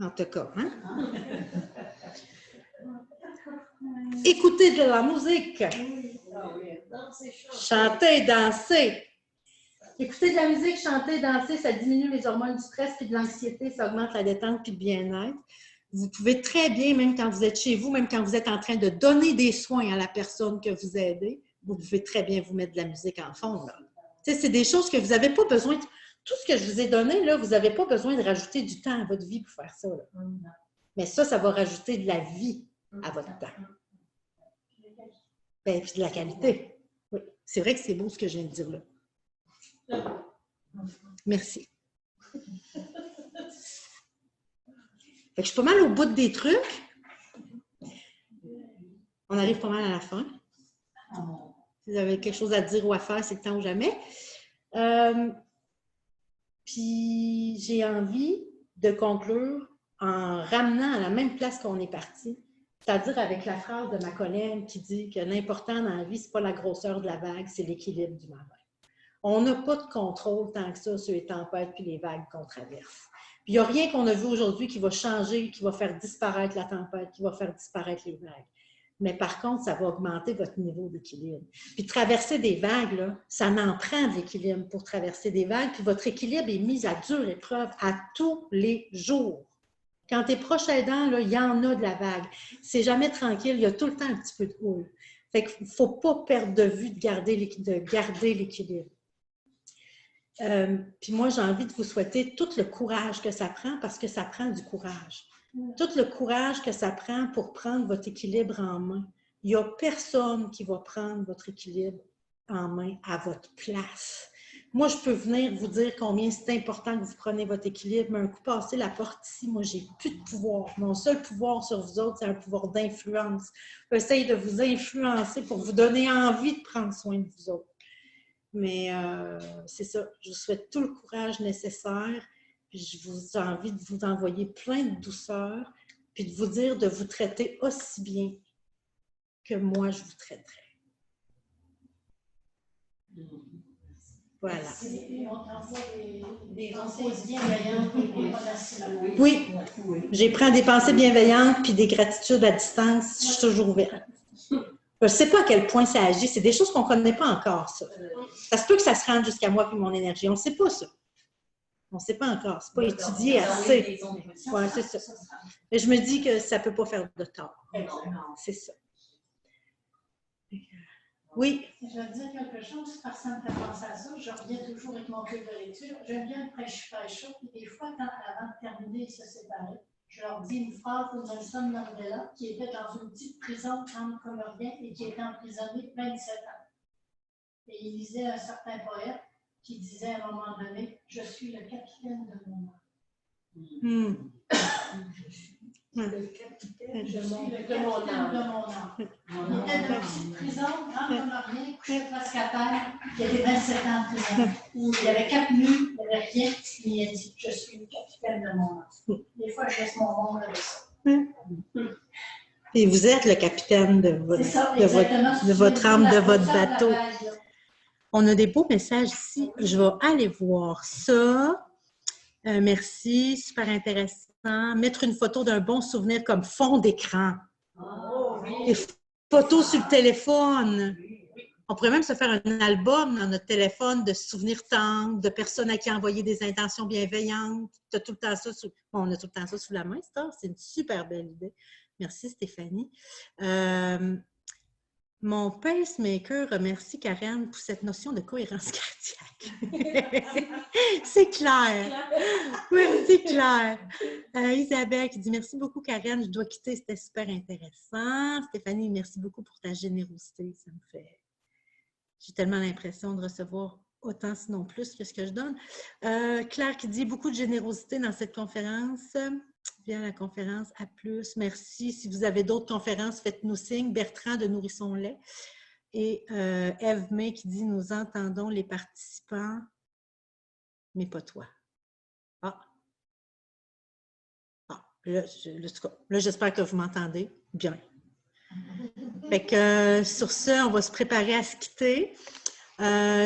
En tout cas, hein? Écoutez de la musique. Chanter, danser. Écouter de la musique, chanter, danser, ça diminue les hormones du stress et de l'anxiété, ça augmente la détente puis le bien-être. Vous pouvez très bien, même quand vous êtes chez vous, même quand vous êtes en train de donner des soins à la personne que vous aidez, vous pouvez très bien vous mettre de la musique en fond. C'est des choses que vous n'avez pas besoin. Tout ce que je vous ai donné, là, vous n'avez pas besoin de rajouter du temps à votre vie pour faire ça. Là. Mais ça va rajouter de la vie à votre temps. Ben, puis de la qualité. Oui, c'est vrai que c'est beau ce que je viens de dire là. Merci. Fait que je suis pas mal au bout des trucs. On arrive pas mal à la fin. Si vous avez quelque chose à dire ou à faire, c'est le temps ou jamais. Puis j'ai envie de conclure en ramenant à la même place qu'on est parti, c'est-à-dire avec la phrase de ma collègue qui dit que l'important dans la vie, ce n'est pas la grosseur de la vague, c'est l'équilibre du marin. On n'a pas de contrôle tant que ça sur les tempêtes puis les vagues qu'on traverse. Puis il n'y a rien qu'on a vu aujourd'hui qui va changer, qui va faire disparaître la tempête, qui va faire disparaître les vagues. Mais par contre, ça va augmenter votre niveau d'équilibre. Puis traverser des vagues, là, ça n'en prend de l'équilibre pour traverser des vagues. Puis votre équilibre est mis à dure épreuve à tous les jours. Quand tu es proche aidant, là, il y en a de la vague. C'est jamais tranquille, il y a tout le temps un petit peu de houle. Fait qu'il ne faut pas perdre de vue de garder l'équilibre. Puis moi, j'ai envie de vous souhaiter tout le courage que ça prend, parce que ça prend du courage. Tout le courage que ça prend pour prendre votre équilibre en main. Il n'y a personne qui va prendre votre équilibre en main à votre place. Moi, je peux venir vous dire combien c'est important que vous preniez votre équilibre, mais un coup passé la porte ici, moi, j'ai plus de pouvoir. Mon seul pouvoir sur vous autres, c'est un pouvoir d'influence. J'essaie de vous influencer pour vous donner envie de prendre soin de vous autres. Mais c'est ça, je vous souhaite tout le courage nécessaire. Puis j'ai envie de vous envoyer plein de douceur, puis de vous dire de vous traiter aussi bien que moi je vous traiterai. Voilà. On t'envoie des pensées bienveillantes et des remerciements. Oui, j'ai pris des pensées bienveillantes puis des gratitudes à distance. Je suis toujours ouverte. Je ne sais pas à quel point ça agit. C'est des choses qu'on ne connaît pas encore, ça. Ça se peut que ça se rende jusqu'à moi et mon énergie. On ne sait pas ça. On ne sait pas encore. Ce n'est pas étudié assez. Oui, c'est ça. Mais je me dis que ça ne peut pas faire de tort. C'est ça. Oui. Je vais dire quelque chose, parce que ça me fait penser à ça. Je reviens toujours avec mon club de lecture. J'aime bien le prêche-chaud. Et des fois, avant de terminer et se séparer, je leur dis une phrase de Nelson Mandela, qui était dans une petite prison franco-comorienne et qui était emprisonné 27 ans. Et il lisait un certain poète qui disait à un moment donné, « Je suis le capitaine de mon âme. » Le capitaine Je suis le capitaine de mon âme. Il était dans une petite prison, franco-comorienne, couché presque à terre, qui avait 27 ans en prison. Il y avait 4 nuits, il n'y avait rien, mais il a dit, « Je suis le capitaine de mon âme. » Des fois, je laisse mon monde avec ça. Et vous êtes le capitaine de votre âme, de votre bateau. On a des beaux messages ici. Je vais aller voir ça. Merci, super intéressant. Mettre une photo d'un bon souvenir comme fond d'écran. Des photos sur le téléphone. On pourrait même se faire un album dans notre téléphone de souvenirs tendres, de personnes à qui envoyer des intentions bienveillantes. On a tout le temps ça sous la main, c'est une super belle idée. Merci Stéphanie. Mon pacemaker remercie Karen pour cette notion de cohérence cardiaque. C'est clair. Oui, c'est clair. Isabelle qui dit merci beaucoup Karen, je dois quitter, c'était super intéressant. Stéphanie, merci beaucoup pour ta générosité, ça me fait... J'ai tellement l'impression de recevoir autant sinon plus que ce que je donne. Claire qui dit beaucoup de générosité dans cette conférence. Viens à la conférence, à plus. Merci. Si vous avez d'autres conférences, faites-nous signe. Bertrand de Nourrisson-Lait. Et Ève May qui dit nous entendons les participants, mais pas toi. Ah. Là, j'espère que vous m'entendez bien. Fait que, sur ce, on va se préparer à se quitter.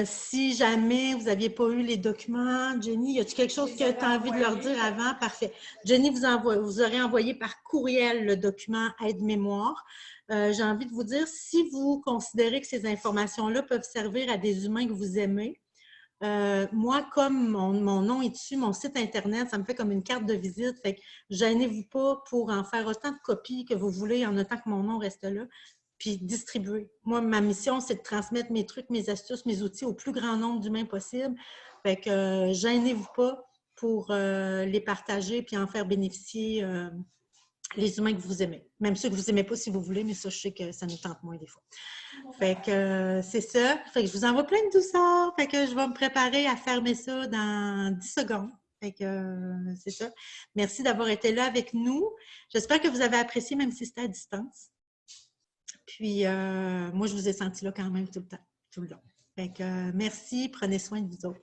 Si jamais vous n'aviez pas eu les documents, Jenny, y a-t-il quelque chose que tu as envie de leur dire avant? Parfait. Jenny vous aurez envoyé par courriel le document aide-mémoire. J'ai envie de vous dire, si vous considérez que ces informations-là peuvent servir à des humains que vous aimez, moi, comme mon nom est dessus, mon site Internet, ça me fait comme une carte de visite. Fait que gênez-vous pas pour en faire autant de copies que vous voulez en autant que mon nom reste là, puis distribuer. Moi, ma mission, c'est de transmettre mes trucs, mes astuces, mes outils au plus grand nombre d'humains possible. Fait que gênez-vous pas pour les partager puis en faire bénéficier les humains que vous aimez. Même ceux que vous n'aimez pas si vous voulez, mais ça, je sais que ça nous tente moins des fois. Fait que c'est ça. Fait que je vous envoie plein de douceur. Fait que je vais me préparer à fermer ça dans 10 secondes. Fait que c'est ça. Merci d'avoir été là avec nous. J'espère que vous avez apprécié, même si c'était à distance. Puis moi, je vous ai senti là quand même tout le temps, tout le long. Fait que merci, prenez soin de vous autres.